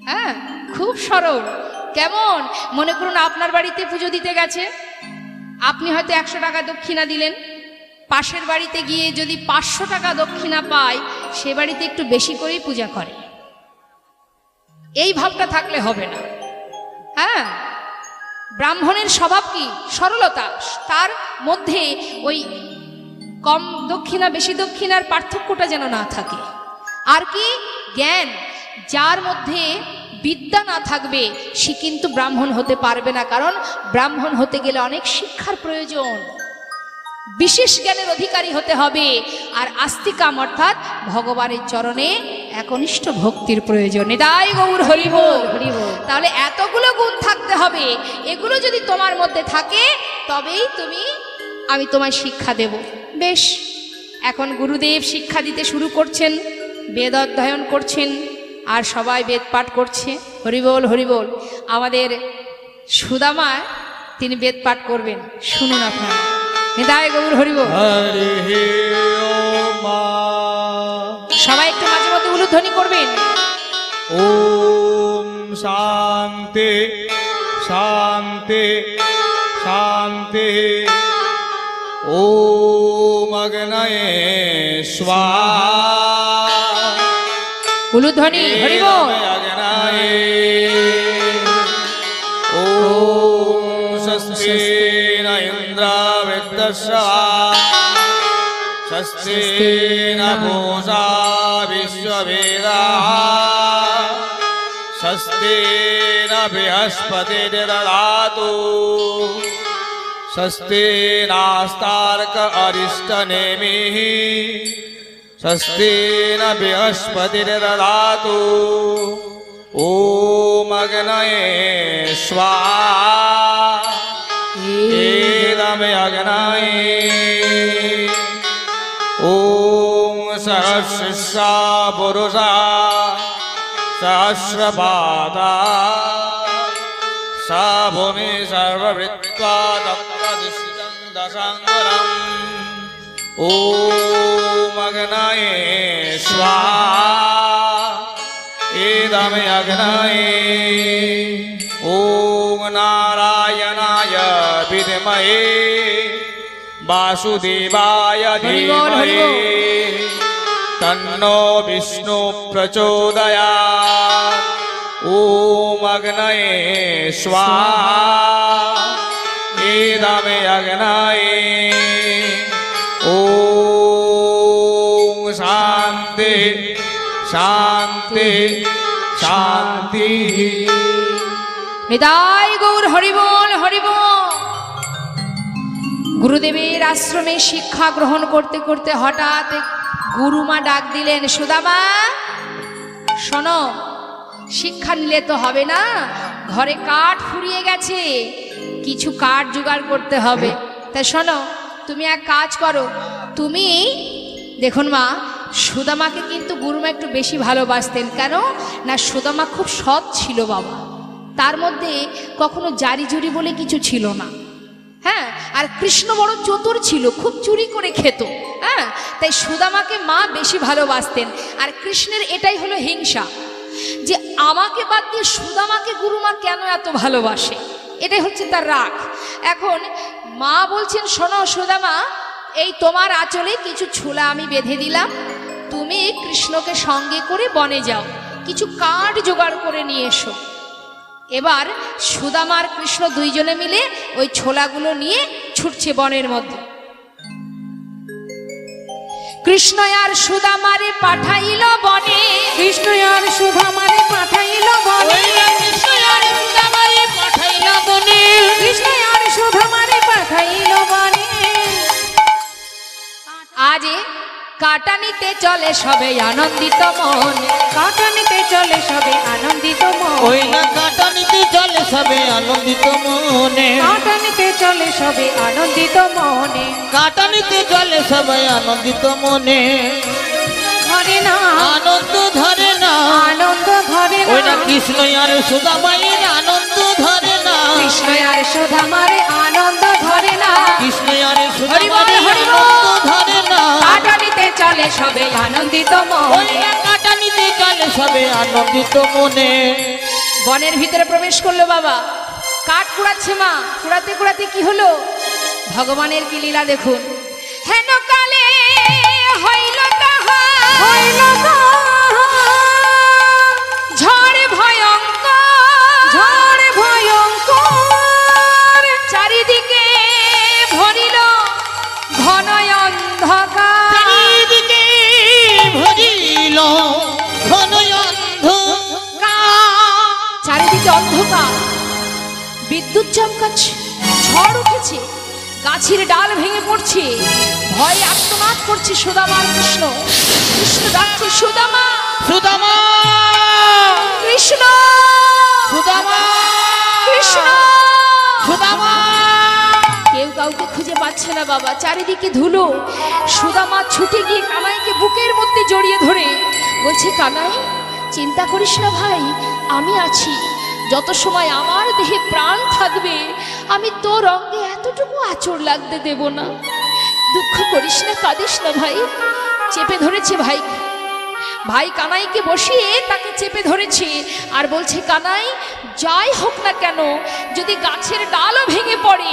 হ্যাঁ, খুব সরল। কেমন? মনে করুন আপনার বাড়িতে পুজো দিতে গেছে, আপনি হয়তো 100 টাকা দক্ষিণা দিলেন, পাশের বাড়িতে গিয়ে যদি 500 টাকা দক্ষিণা পায়, সে বাড়িতে একটু বেশি করেই পূজা করে। এই ভাবটা থাকলে হবে না। হ্যাঁ, ব্রাহ্মণের স্বভাব কি? সরলতা। তার মধ্যে ওই কম দক্ষিণা বেশি দক্ষিণার পার্থক্যটা যেন না থাকে। আর কি? জ্ঞান। যার মধ্যে বিদ্যা না থাকবে সে কিন্তু ব্রাহ্মণ হতে পারবে না, কারণ ব্রাহ্মণ হতে গেলে অনেক শিক্ষার প্রয়োজন, বিশেষ জ্ঞানের অধিকারী হতে হবে। আর আস্তিকাম অর্থাৎ ভগবানের চরণে একনিষ্ঠ ভক্তির প্রয়োজন। নিতাই গৌর হরি বল। তাহলে এতগুলো গুণ থাকতে হবে। এগুলো যদি তোমার মধ্যে থাকে তবেই আমি তোমায় শিক্ষা দেব। বেশ, এখন গুরুদেব শিক্ষা দিতে শুরু করছেন, বেদ অধ্যয়ন করছেন, আর সবাই বেদ পাঠ করছে। হরিবোল হরিবোল। আমাদের সুদামা তিনি বেদ পাঠ করবেন, শুনুন আপনারা। নিতাই গৌর হরিবোল। সবাই একটু মাঝে মধ্যে উলুধ্বনি করবেন। ওম শান্তি শান্তি শান্তি। ওম অগ্নয়ে স্বাহা। উলুধ্বনি হরিবোল। অগ্নয়ে। ওম স্বস্তি ন ইন্দ্রবৃত্তস্য, স্বস্তি ন పూষা বিশ্ববেদাঃ, স্বস্তি ন বৃহস্পতির্দধাতু, স্বস্তি নাস্তার্ক অরিষ্টনেমিঃ, স্বস্তি ন বৃহস্পতির্দধাতু। ওম অগ্নয়ে স্বাহা। এদম অগ্নয়ে। ওম সহস্রস্যা পুরুষা সহস্রপাদা, সা ভূমি সর্বভৃত্বা তত্ত্বদিষ্টিতং দশাঙ্গুলম। ওম অগ্নয়ে স্বাহা। এদম অগ্নয়ে। ওম নারায়ণায় বিদ্মহে বাসুদেবায় ধীমহি তন্নো বিষ্ণু প্রচোদয়াৎ। ওম অগ্নয়ে স্বাহা। এদম অগ্নয়ে। ওম শান্তি শান্তি শান্তি। নিতাই গৌর হরিবোল হরিবোল। গুরুদেবের আশ্রমে শিক্ষা গ্রহণ করতে করতে হঠাৎ গুরুমা ডাক দিলেন, সুদামা শোনো, শিক্ষা নিলে তো হবে না, ঘরে কাঠ ফুরিয়ে গেছে, কিছু কাঠ জোগাড় করতে হবে। তাই শোনো, তুমি এক কাজ করো, তুমি দেখুন মা, সুদামাকে কিন্তু গুরুমা একটু বেশি ভালোবাসতেন। কেন না, সুদামা খুব সৎ ছিল বাবা, তার মধ্যে কখনো জারি জুরি বলে কিছু ছিল না। হ্যাঁ, আর কৃষ্ণ বড় চতুর ছিল, খুব চুরি করে খেত। হ্যাঁ, তাই সুদামাকে মা বেশি ভালোবাসতেন। আর কৃষ্ণের এটাই হলো হিংসা, যে আমাকে বাদ দিয়ে সুদামাকে গুরুমা কেন এত ভালোবাসে। এটাই হচ্ছে তার রাগ। এখন মা বলছেন, শোনো সুদামা, এই তোমার আঁচলে কিছু ছোলা আমি বেঁধে দিলাম, তুমি কৃষ্ণকে সঙ্গে করে বনে যাও, কিছু কাঠ জোগাড় করে নিয়ে এসো। এবার সুদামা আর কৃষ্ণ দুইজনে মিলে ওই ছোলাগুলো নিয়ে ছুটছে বনের মধ্যে। কৃষ্ণ আর সুদামারে পাঠাইল বনে, কৃষ্ণ আর সুদামারে পাঠাইল বনে, কৃষ্ণ আর সুদামারে পাঠাইল বনে, কৃষ্ণ আর সুদামারে পাঠাইল বনে। আজে কাটানিতে চলে সবে আনন্দিত মন, কাটানিতে চলে সবে আনন্দিত মন, ওই না কাটানিতে চলে সবে আনন্দিত মনে, কাটানিতে চলে সবে আনন্দিত মনে। কাটানিতে চলে সবাই আনন্দিত মনে, ধরে না আনন্দ ধরে না, আনন্দ ধরে ওই না না, কৃষ্ণ আর সুদামায়ের আনন্দ ধরে না, কৃষ্ণ আর সুদামারে আনন্দ ধরে না, কৃষ্ণ আর সুদামায়ের আনন্দ ধরে না, কাটানিতে চলে সবে আনন্দিত ওই মনে। না কাটানিতে চলে সবে আনন্দিত মনে। বনের ভিতরে প্রবেশ করলো বাবা, কাঠ কুড়াচ্ছে মা, কুড়াতে কুড়াতে কি হলো, ভগবানের কি লীলা দেখুন। হেন কালে হইল তাহার, হইল ঝড় ভয়ঙ্কর, ঝড় ভয়ঙ্কর, চারিদিকে ভরিল ঘন অন্ধকার, চারিদিকে ভরিল ঘন অন্ধকার, চারিদিকে অন্ধকার, বিদ্যুৎ চমকাচ্ছে, ঝড় উঠেছে, গাছের ডাল ভেঙে পড়ছে, ভয়ে আর্তনাদ করছে সুদামা আর কৃষ্ণ। কৃষ্ণ ডাকছে, সুদামা, সুদামা, কৃষ্ণ, সুদামা, কৃষ্ণ। সুদামা। কেউ কাউকে খুঁজে পাচ্ছে না বাবা, চারিদিকে ধুলো। সুদামা ছুটে গিয়ে কানাইকে বুকের মধ্যে জড়িয়ে ধরে বলছে, কানাই চিন্তা করিস না ভাই, আমি আছি, যত সময় আমার দেহে প্রাণ থাকবে আমি তোর অঙ্গে এতটুকু আঁচড় লাগতে দেব না, দুঃখ করিস না, কাঁদিস না ভাই। চেপে ধরেছে ভাই, ভাই কানাইকে বসিয়ে তাকে চেপে ধরেছে আর বলছে, কানাই যাই হোক না কেন, যদি গাছের ডালও ভেঙে পড়ে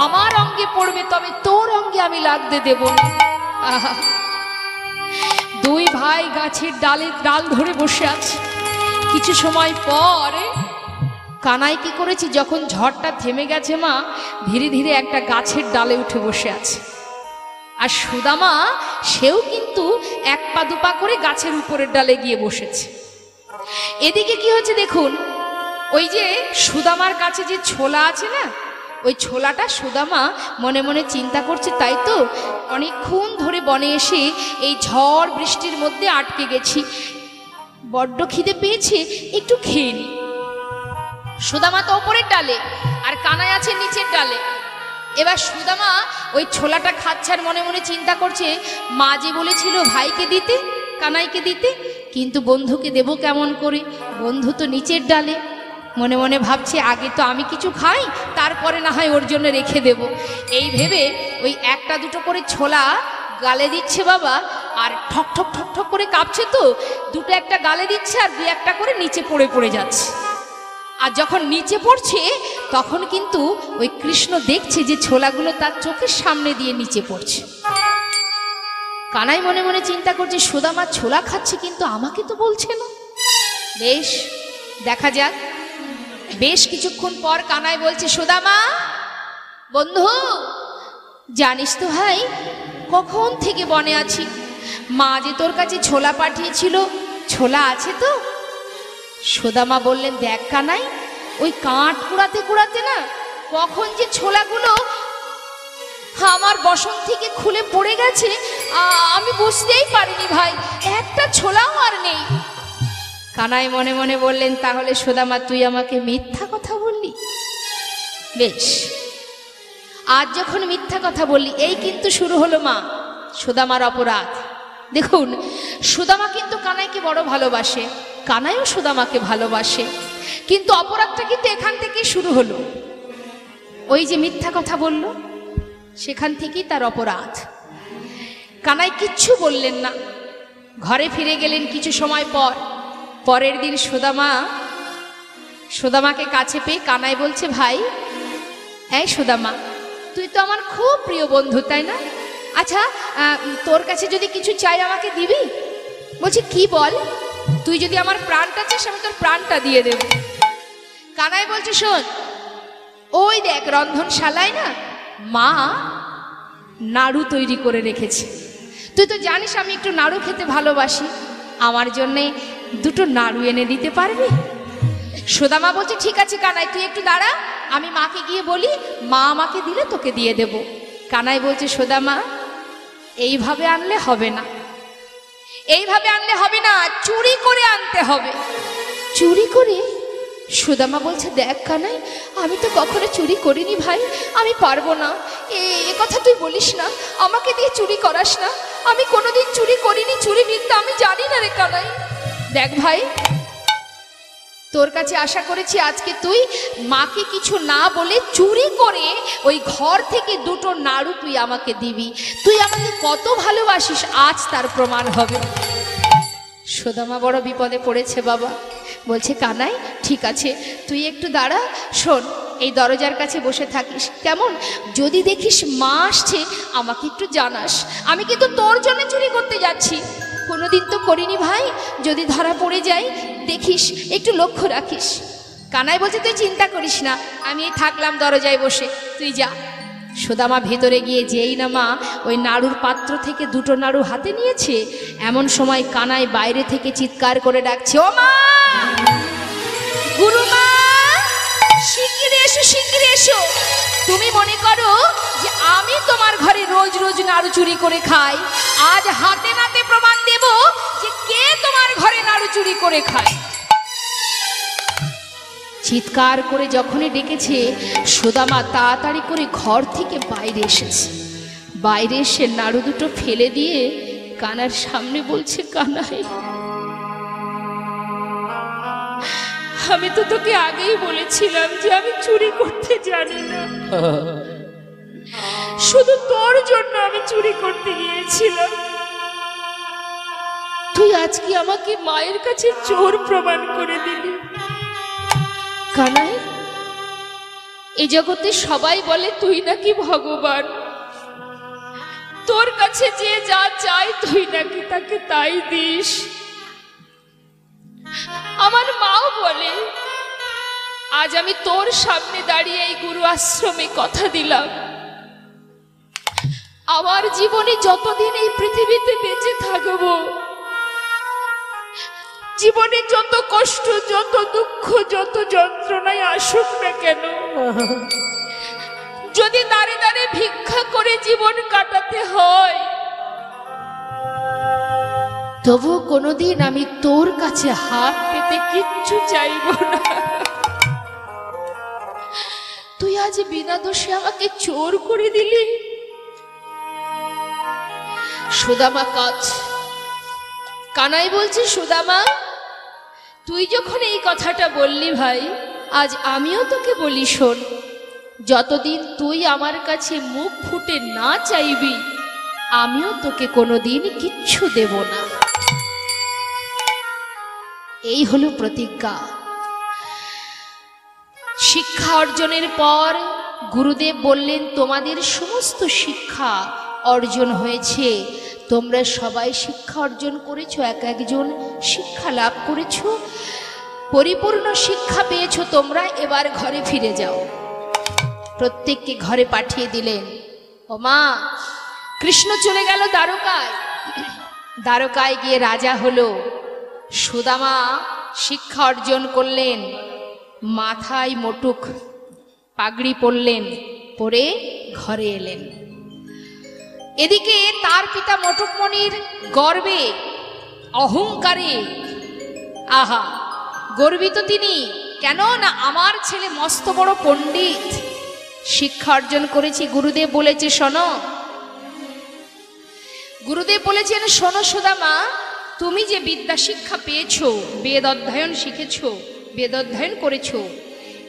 আমার অঙ্গে পড়বে, তবে তোর অঙ্গে আমি লাগতে দেব না। আহা, দুই ভাই গাছের ডাল ধরে বসে আছে। কিছু সময় পর কানাই কি করেছে, যখন ঝড়টা থেমে গেছে মা, ধীরে ধীরে একটা গাছের ডালে উঠে বসে আছে। আর সুদামা সেও কিন্তু এক পা দুপা করে গাছের উপরের ডালে গিয়ে বসেছে। এদিকে কি হচ্ছে দেখুন, ওই যে সুদামার কাছে যে ছোলা আছে না, ওই ছোলাটা সুদামা মনে মনে চিন্তা করছে, তাই তো অনেকক্ষণ ধরে বনে এসে এই ঝড় বৃষ্টির মধ্যে আটকে গেছি, বড্ড খিদে পেয়েছে, একটু খেয়ে নি। সুদামা তো ওপরের ডালে আর কানাই আছে নিচের ডালে। এবার সুদামা ওই ছোলাটা খাচ্ছে আর মনে মনে চিন্তা করছে, মা যে বলেছিল ভাইকে দিতে, কানাইকে দিতে, কিন্তু বন্ধুকে দেব কেমন করে, বন্ধু তো নিচের ডালে। মনে মনে ভাবছে, আগে তো আমি কিছু খাই, তারপরে না হয় ওর জন্য রেখে দেব। এই ভেবে ওই একটা দুটো করে ছোলা গালে দিচ্ছে বাবা, আর ঠক ঠক ঠক ঠক করে কাঁপছে, তো দুটো একটা গালে দিচ্ছে আর দুই একটা করে নিচে পড়ে পড়ে যাচ্ছে। আর যখন নিচে পড়ছে তখন কিন্তু ওই কৃষ্ণ দেখছে যে ছোলাগুলো তার চোখের সামনে দিয়ে নিচে পড়ছে। কানাই মনে মনে চিন্তা করছে, সুদামা ছোলা খাচ্ছে কিন্তু আমাকে তো বলছে না, বেশ দেখা যাক। বেশ কিছুক্ষণ পর কানাই বলছে, সুদামা বন্ধু, জানিস তো ভাই কখন থেকে বনে আছি, মা যে তোর কাছে ছোলা পাঠিয়েছিল, ছোলা আছে তো? সুদামা বললেন, দেখ কানাই, ওই কাঠ কুড়াতে কুড়াতে না কখন যে ছোলাগুলো আমার বসন থেকে খুলে পড়ে গেছে, আমি বুঝতেই পারিনি ভাই, একটা ছোলাও আর নেই। কানাই মনে মনে বললেন, তাহলে সুদামা তুই আমাকে মিথ্যা কথা বললি? বেশ, আজ যখন মিথ্যা কথা বললি, এই কিন্তু শুরু হলো মা সুদামার অপরাধ। দেখুন, সুদামা কিন্তু কানাইকে বড় ভালোবাসে, কানাইও সুদামাকে ভালোবাসে, কিন্তু অপরাধটা কিন্তু এখান থেকেই শুরু হলো। ওই যে মিথ্যা কথা বলল, সেখান থেকেই তার অপরাধ। কানাই কিচ্ছু বললেন না, ঘরে ফিরে গেলেন কিছু সময় পর। পরের দিন সুদামাকে কাছে পেয়ে কানাই বলছে, ভাই এই সুদামা, তুই তো আমার খুব প্রিয় বন্ধু, তাই না? আচ্ছা, তোর কাছে যদি কিছু চাই আমাকে দিবি? বলছি কি বল, তুই যদি আমার প্রাণটা চাস আমি তোর প্রাণটা দিয়ে দেব। কানাই বলছে শোন, ওই দেখ রন্ধনশালায় না মা নাড়ু তৈরি করে রেখেছে। তুই তো জানিস আমি একটু নাড়ু খেতে ভালোবাসি, আমার জন্যে দুটো নাড়ু এনে দিতে পারবি? সুদামা বলছে ঠিক আছে কানাই, তুই একটু দাঁড়া, আমি মাকে গিয়ে বলি, মা আমাকে দিলে তোকে দিয়ে দেব। কানাই বলছে সুদামা, এইভাবে আনলে হবে না, এইভাবে আনলে হবে না, চুরি করে আনতে হবে। চুরি করে? সুদামা বলছে দেখ কানাই, আমি তো কখনো চুরি করিনি ভাই, আমি পারবো না। এ কথা তুই বলিস না, আমাকে দিয়ে চুরি করাস না, আমি কোনোদিন চুরি করিনি, চুরি বিদ্যা আমি জানি না রে কানাই। দেখ ভাই, তোর কাছে আশা করেছি আজকে তুই মাকে কিছু না বলে চুরি করে ওই ঘর থেকে দুটো নাড়ু তুই আমাকে দিবি। তুই আমাকে কত ভালোবাসিস আজ তার প্রমাণ হবে। সুদামা বড় বিপদে পড়েছে বাবা, বলছে কানাই ঠিক আছে তুই একটু দাঁড়া, শোন এই দরজার কাছে বসে থাকিস কেমন, যদি দেখিস মা আসছে আমাকে একটু জানাস, আমি কিন্তু তোর জন্য চুরি করতে যাচ্ছি, কোনোদিন তো করিনি ভাই, যদি ধরা পড়ে যাই দেখিস, একটু লক্ষ্য রাখিস। কানাই বলছে তুই চিন্তা করিস না, আমি এই থাকলাম দরজায় বসে, তুই যা। সুদামা ভেতরে গিয়ে যেই না মা ওই নাড়ুর পাত্র থেকে দুটো নাড়ু হাতে নিয়েছে, এমন সময় কানাই বাইরে থেকে চিৎকার করে ডাকছে, ও মা, গুরুমা, শিগগিরি এসো, শিগগিরি এসো। তুমি মনে করো যে আমি তোমার ঘরে রোজ রোজ নাড়ু চুরি করে খাই? আজ হাতে নাতে প্রমাণ দেব যে কে তোমার ঘরে নাড়ু চুরি করে খায়। চিৎকার করে যখনই ডেকেছে, সুদামা তাড়াতাড়ি করে ঘর থেকে বাইরে এসেছে, বাইরে এসে নাড়ু দুটো ফেলে দিয়ে কানার সামনে বলছে, কানাই আমি তো তোকে আগেই বলেছিলাম যে আমি চুরি করতে জানি না, শুধু তোর জন্য আমি চুরি করতে গিয়েছিলাম, তুই আজকে আমাকে মায়ের কাছে চোর প্রমাণ করে দিলি। কানাই, এই জগতে সবাই বলে তুই নাকি ভগবান, তোর কাছে যে যা চাই তুই নাকি তাকে তাই দিস। আমার মাও বলে আজ আমি তোর সামনে দাঁড়িয়ে এই গুরু আশ্রমে কথা দিলাম, আমার জীবনে যতদিন এই পৃথিবীতে বেঁচে থাকবো, জীবনে যত কষ্ট, যত দুঃখ, যত যন্ত্রণায় আসুক না কেন, যদি দাঁড়ে দাঁড়ে ভিক্ষা করে জীবন কাটাতে হয়, তবু কোনোদিন আমি তোর কাছে হাত পেতে কিচ্ছু চাইব না। তুই আজ বিনা দোষে আমাকে চোর করে দিলি। সুদামা কাজ, কানাই বলছে সুদামা তুই যখন এই কথাটা বললি ভাই, আজ আমিও তোকে বলি শোন, যতদিন তুই আমার কাছে মুখ ফুটে না চাইবি আমিও তোকে কোনোদিন কিচ্ছু দেব না। এই হলো প্রতিজ্ঞা। শিক্ষা অর্জনের পর গুরুদেব বললেন, তোমাদের সমস্ত শিক্ষা অর্জন হয়েছে, তোমরা সবাই শিক্ষা অর্জন করেছো, এক একজন শিক্ষা লাভ করেছো, পরিপূর্ণ শিক্ষা পেয়েছো, তোমরা এবার ঘরে ফিরে যাও। প্রত্যেককে ঘরে পাঠিয়ে দিলেন। ও মা, কৃষ্ণ চলে গেল দ্বারকায়, দ্বারকায় গিয়ে রাজা হলো। সুদামা শিক্ষা অর্জন করলেন, মাথায় মোটুক পাগড়ি পরলেন, পরে ঘরে এলেন। এদিকে তার পিতা মোটুকমণির গর্বে, অহংকারে, আহা গর্বিত তিনি, কেন না আমার ছেলে মস্ত বড় পণ্ডিত, শিক্ষা অর্জন করেছি। গুরুদেব বলেছে শোনো, গুরুদেব বলেছেন শোনো সুদামা, তুমি যে বিদ্যা শিক্ষা পেয়েছো, বেদ অধ্যয়ন শিখেছো, বেদ অধ্যয়ন করেছো,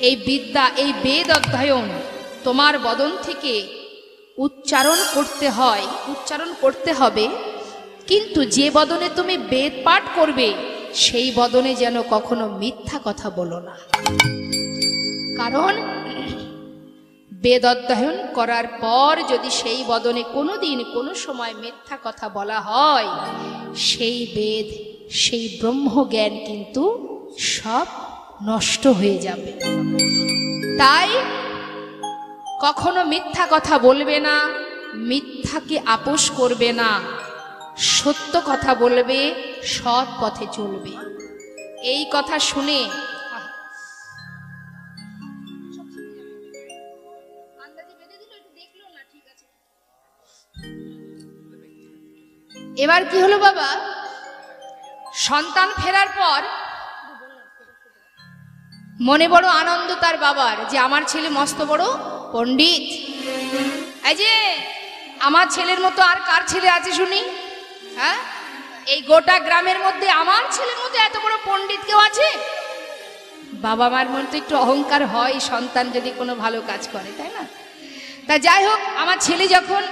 এই বিদ্যা, এই বেদ অধ্যয়ন তোমার বদন থেকে উচ্চারণ করতে হয়, উচ্চারণ করতে হবে, কিন্তু যে বদনে তুমি বেদ পাঠ করবে সেই বদনে যেন কখনো মিথ্যা কথা বলো না। কারণ বেদ অধ্যয়ন করার পর যদি সেই বদনে কোনো দিন কোনো সময় মিথ্যা কথা বলা হয়, সেই বেদ, সেই ব্রহ্মজ্ঞান কিন্তু সব নষ্ট হয়ে যাবে। তাই কখনো মিথ্যা কথা বলবে না, মিথ্যাকে আপোষ করবে না, সত্য কথা বলবে, সৎ পথে চলবে। এই কথা শুনে এবার কি হলো বাবা, সন্তান ফেরার পর মনে বড় আনন্দ তার বাবার যে আমার ছেলে মস্ত বড় পণ্ডিত। এই যে আমার ছেলের মতো আর কার ছেলে আছে শুনি? হ্যাঁ, এই গোটা গ্রামের মধ্যে আমার ছেলের মতো এত বড় পণ্ডিত কেউ আছে? বাবা মার মধ্যে একটু অহংকার হয় সন্তান যদি কোনো ভালো কাজ করে, তাই না? তা যাই হোক, আমার ছেলে যখন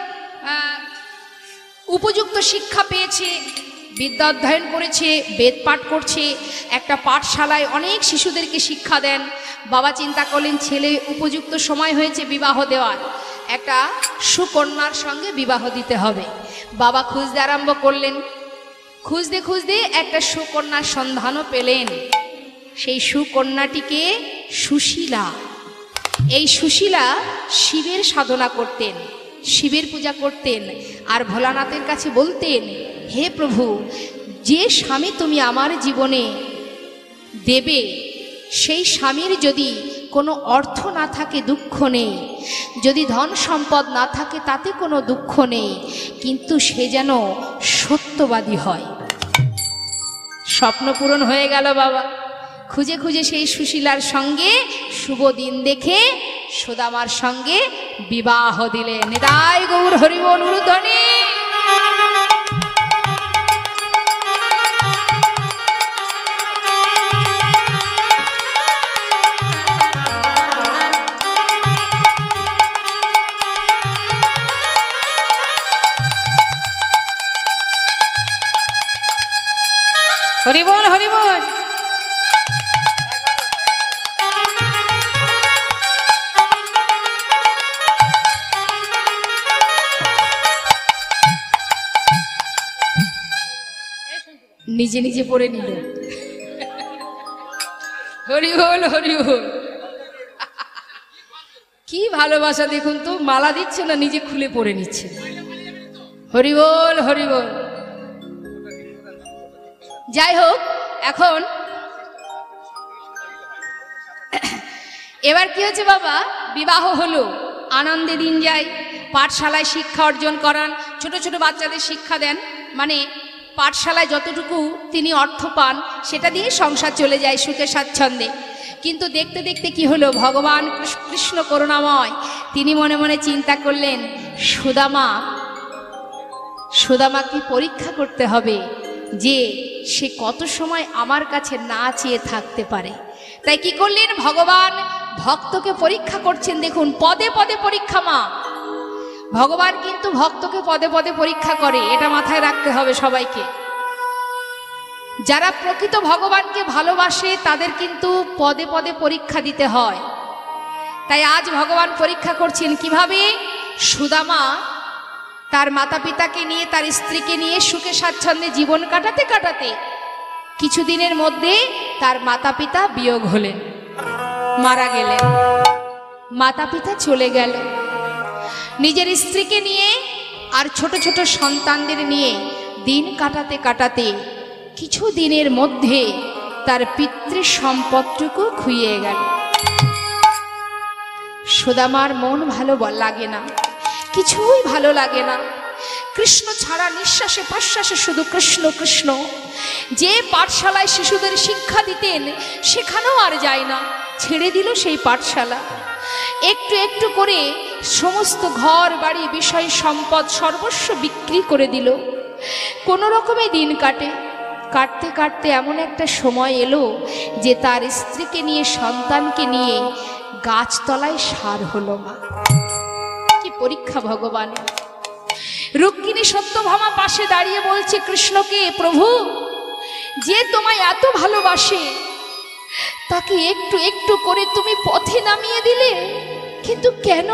উপযুক্ত শিক্ষা পেয়েছে, বিদ্যা অধ্যয়ন করেছে, বেদ পাঠ করছে, একটা পাঠশালায় অনেক শিশুদেরকে শিক্ষা দেন, বাবা চিন্তা করলেন ছেলে উপযুক্ত সময় হয়েছে বিবাহ দেওয়ার, একটা সুকন্যার সঙ্গে বিবাহ দিতে হবে। বাবা খুঁজতে আরম্ভ করলেন, খুঁজতে খুঁজতে একটা সুকন্যার সন্ধানও পেলেন। সেই সুকন্যাটিকে সুশীলা। এই সুশীলা শিবের সাধনা করতেন, শিবের পূজা করতেন, আর ভোলানাথের কাছে বলতেন, হে প্রভু, যে স্বামী তুমি আমার জীবনে দেবে, সেই স্বামীর যদি কোনো অর্থ না থাকে দুঃখ নেই, যদি ধন সম্পদ না থাকে তাতে কোনো দুঃখ নেই, কিন্তু সে যেন সত্যবাদী হয়। স্বপ্ন পূরণ হয়ে গেল বাবা। খুঁজে খুঁজে সেই সুশীলার সঙ্গে শুভ দিন দেখে সুদামার সঙ্গে বিবাহ দিলেন। নিতাই গৌর হরিবোল উলুধ্বনি। হরিবোল হরিবোল। নিজে নিজে পড়ে নিল, হরিবোল হরিবোল। কি ভালোবাসা দেখুন তো, মালা দিচ্ছে না, নিজে খুলে পড়ে নিচ্ছে। হরিবোল হরিবোল। যাই হোক, এখন এবার কি হচ্ছে বাবা, বিবাহ হলো, আনন্দে দিন যায়, পাঠশালায় শিক্ষা অর্জন করান, ছোট ছোট বাচ্চাদের শিক্ষা দেন, মানে পাঠশালায় যতটুকু তিনি অর্থ পান সেটা দিয়ে সংসার চলে যায় সুখে স্বাচ্ছন্দ্যে। কিন্তু দেখতে দেখতে কি হলো, ভগবান কৃষ্ণ করুণাময়, তিনি মনে মনে চিন্তা করলেন, সুদামাকে পরীক্ষা করতে হবে যে সে কত সময় আমার কাছে না চেয়ে থাকতে পারে। তাই কি করলেন, ভগবান ভক্তকে পরীক্ষা করছেন। দেখুন, পদে পদে পরীক্ষা মা। ভগবান কিন্তু ভক্তকে পদে পদে পরীক্ষা করে, এটা মাথায় রাখতে হবে সবাইকে। যারা প্রকৃত ভগবানকে ভালোবাসে তাদের কিন্তু পদে পদে পরীক্ষা দিতে হয়। তাই আজ ভগবান পরীক্ষা করছেন কিভাবে। সুদামা তার মাতা পিতাকে নিয়ে, তার স্ত্রীকে নিয়ে সুখে স্বাচ্ছন্দ্যে জীবন কাটাতে কাটাতে কিছুদিনের মধ্যে তার মাতা পিতা বিয়োগ হলেন, মারা গেলেন। মাতা পিতা চলে গেল, নিজের স্ত্রীকে নিয়ে আর ছোট ছোট সন্তানদের নিয়ে দিন কাটাতে কাটাতে কিছু দিনের মধ্যে তার পিতৃ সম্পদটুকু খুইয়ে গেল। সুদামার মন ভালো লাগে না, কিছুই ভালো লাগে না। কৃষ্ণ ছাড়া নিঃশ্বাসে প্রশ্বাসে শুধু কৃষ্ণ কৃষ্ণ। যে পাঠশালায় শিশুদের শিক্ষা দিতেন সেখানেও আর যায় না, ছেড়ে দিল সেই পাঠশালা। একটু একটু করে সমস্ত ঘর বাড়ি বিষয় সম্পদ সর্বস্ব বিক্রি করে দিল। কোনো রকমে দিন কাটে, কাটতে কাটতে এমন একটা সময় এলো যে তার স্ত্রীকে নিয়ে, সন্তানকে নিয়ে গাছতলায় সার হলো। মা, কি পরীক্ষা ভগবানের। রুক্মিণী সত্যভামা পাশে দাঁড়িয়ে বলছে কৃষ্ণকে, প্রভু, যে তোমায় এত ভালোবাসে তাকে একটু একটু করে তুমি পথে নামিয়ে দিলে, কিন্তু কেন?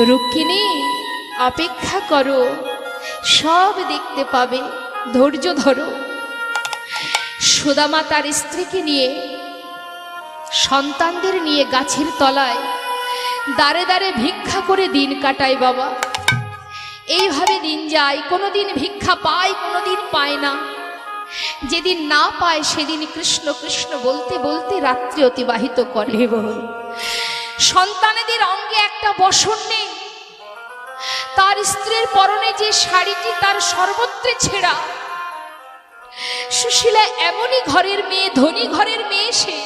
রুক্মিণী, অপেক্ষা করো, সব দেখতে পাবে, ধৈর্য ধরো। সুদামা তার স্ত্রীকে নিয়ে, সন্তানদের নিয়ে গাছের তলায় দাঁড়ে দাঁড়ে ভিক্ষা করে দিন কাটায় বাবা। এইভাবে দিন যায়, কোনোদিন ভিক্ষা পায়, কোনোদিন পায় না। যেদিন না পায় সেদিন কৃষ্ণ কৃষ্ণ বলতে বলতে রাত্রি অতিবাহিত করে। সন্তানেদের অঙ্গে একটা বসন নেই, তার স্ত্রীর পরনে যে শাড়িটি তার সর্বত্রে ছেঁড়া। সুশীলা এমনই ঘরের মেয়ে, ধনী ঘরের মেয়ে সে,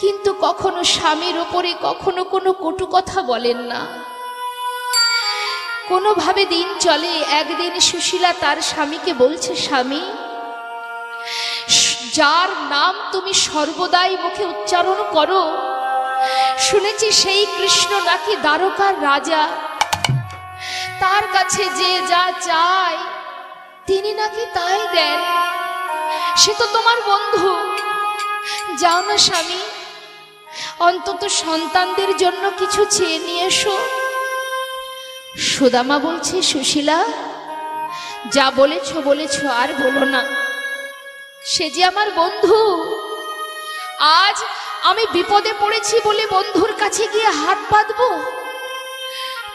কিন্তু কখনো স্বামীর ওপরে কখনো কোনো কটু কথা বলেন না। কোনোভাবে দিন চলে। একদিন সুশীলা তার স্বামীকে বলছে, স্বামী, যার নাম তুমি সর্বদাই মুখে উচ্চারণ করো, শুনেছি সেই কৃষ্ণ নাকি দ্বারকার রাজা, তার কাছে যে যা চায় তিনি নাকি তাই দেন, সে তো তোমার বন্ধু। যাও না স্বামী, অন্তত সন্তানদের জন্য কিছু চেয়ে নিয়ে এসো। সুদামা বলছে, সুশীলা, যা বলেছ বলেছ, আর বলো না। সে যে আমার বন্ধু, আজ আমি বিপদে পড়েছি বলে বন্ধুর কাছে গিয়ে হাত বাঁধবো?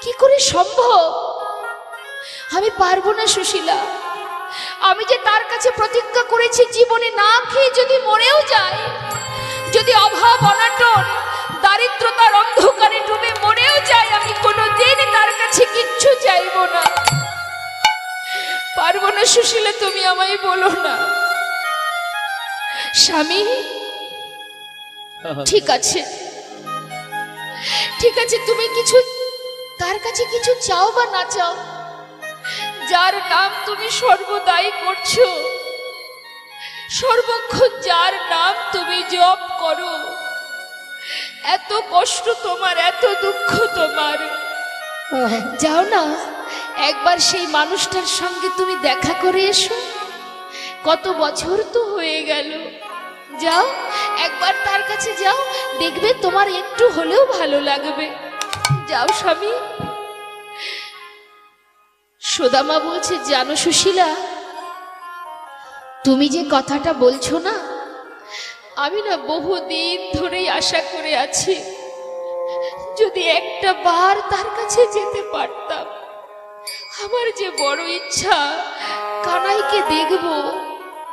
কি করে সম্ভব? আমি পারবো না সুশীলা। আমি যে তার কাছে প্রতিজ্ঞা করেছি, জীবনে না খেয়ে যদি মরেও যায়, যদি অভাব অনাটন দারিদ্রতার অন্ধকারে ডুবে মরেও যায়, আমি কোনোদিন তার কাছে কিচ্ছু চাইবো না। পারবো না সুশীলা, তুমি আমায় বলো না। স্বামী, ঠিক আছে, ঠিক আছে, তুমি কিছু তার কাছে কিছু চাও বা না চাও, যার নাম তুমি সর্বদাই করছো, সর্বক্ষণ যার নাম তুমি জপ করো, এত কষ্ট তোমার, এত দুঃখ তোমার, যাও না একবার সেই মানুষটার সঙ্গে তুমি দেখা করে এসো। কত বছর তো হয়ে গেল, যাও একবার তার কাছে যাও, দেখবে তোমার একটু হলেও ভালো লাগবে। যাও স্বামী। সুদামা বলছে, জানো সুশীলা, তুমি যে কথাটা বলছো না, আমি না বহুদিন ধরেই আশা করে আছি, যদি একটা বার তার কাছে যেতে পারতাম। আমার যে বড় ইচ্ছা কানাইকে দেখব,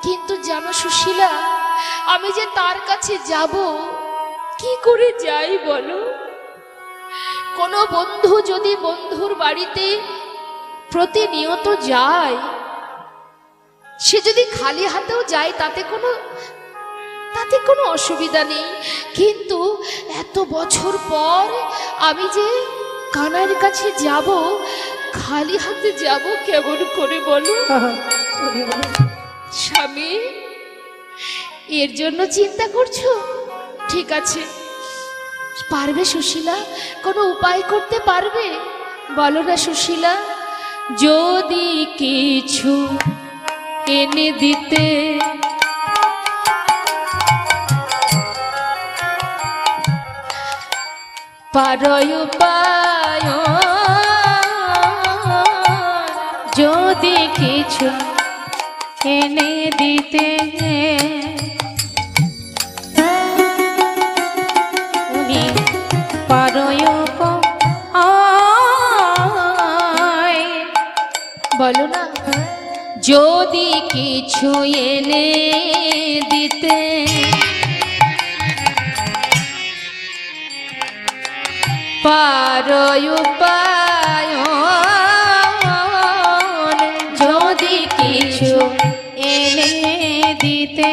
কিন্তু জানো সুশীলা, আমি যে তার কাছে যাব, কি করে যাই বলো? কোনো বন্ধু যদি বন্ধুর বাড়িতে প্রতিনিয়ত যায়, সে যদি খালি হাতেও যায় তাতে কোনো অসুবিধা নেই, কিন্তু এত বছর পর আমি যে কানাইয়ের কাছে যাব, খালি হাতে যাব কেমন করে বলো? স্বামী, এর জন্য চিন্তা করছো? ঠিক আছে, পারবে সুশীলা? কোনো উপায় করতে পারবে? বলো না সুশীলা। যদি কিছু এনে দিতে পারো উপায়, যদি কিছু এনে দিতে উনি পারো উপায়, বলো না। যদি কিছু এনে দিতে পারো উপায়, যদি কিছু এনে দিতে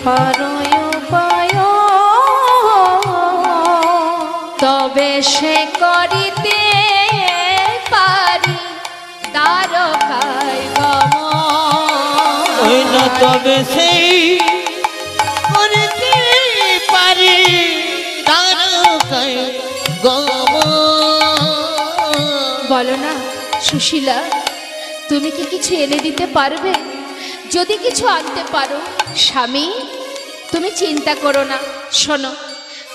পারো উপায়, তবে সে করিতে পারি দ্বারকায় গমন। ওই না তবে সেই করতে পারি দ্বারকায় গমন। বলো না সুশীলা, তুমি কি কিছু এনে দিতে পারবে? যদি কিছু আনতে পারো, স্বামী, তুমি চিন্তা করো না। শোনো,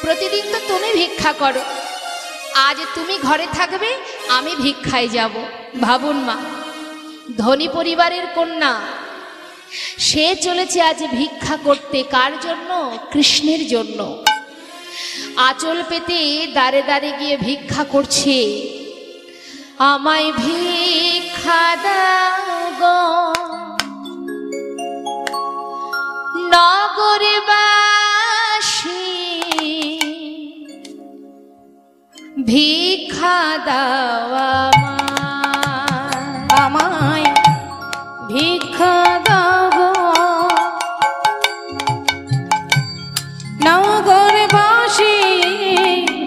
প্রতিদিন তো তুমি ভিক্ষা করো, আজ তুমি ঘরে থাকবে, আমি ভিক্ষায় যাব। ভাবুন মা, ধনী পরিবারের কন্যা, সে চলেছে আজ ভিক্ষা করতে। কার জন্য? কৃষ্ণের জন্য। আঁচল পেতে দাঁড়ে দাঁড়ে গিয়ে ভিক্ষা করছে। আমায় ভিক্ষা দাও গো নগরবাসী, ভিক্ষা দাও আমায় ভিক্ষা দাও গো নগরবাসী,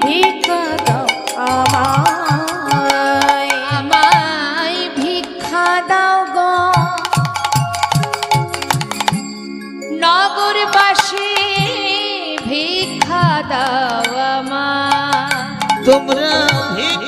ভিক্ষা দাও আমায়। আমায় ভিক্ষা দাও গো নগরবাসী, ভিক্ষা দাও আমায়। তোমরা ভিক্ষা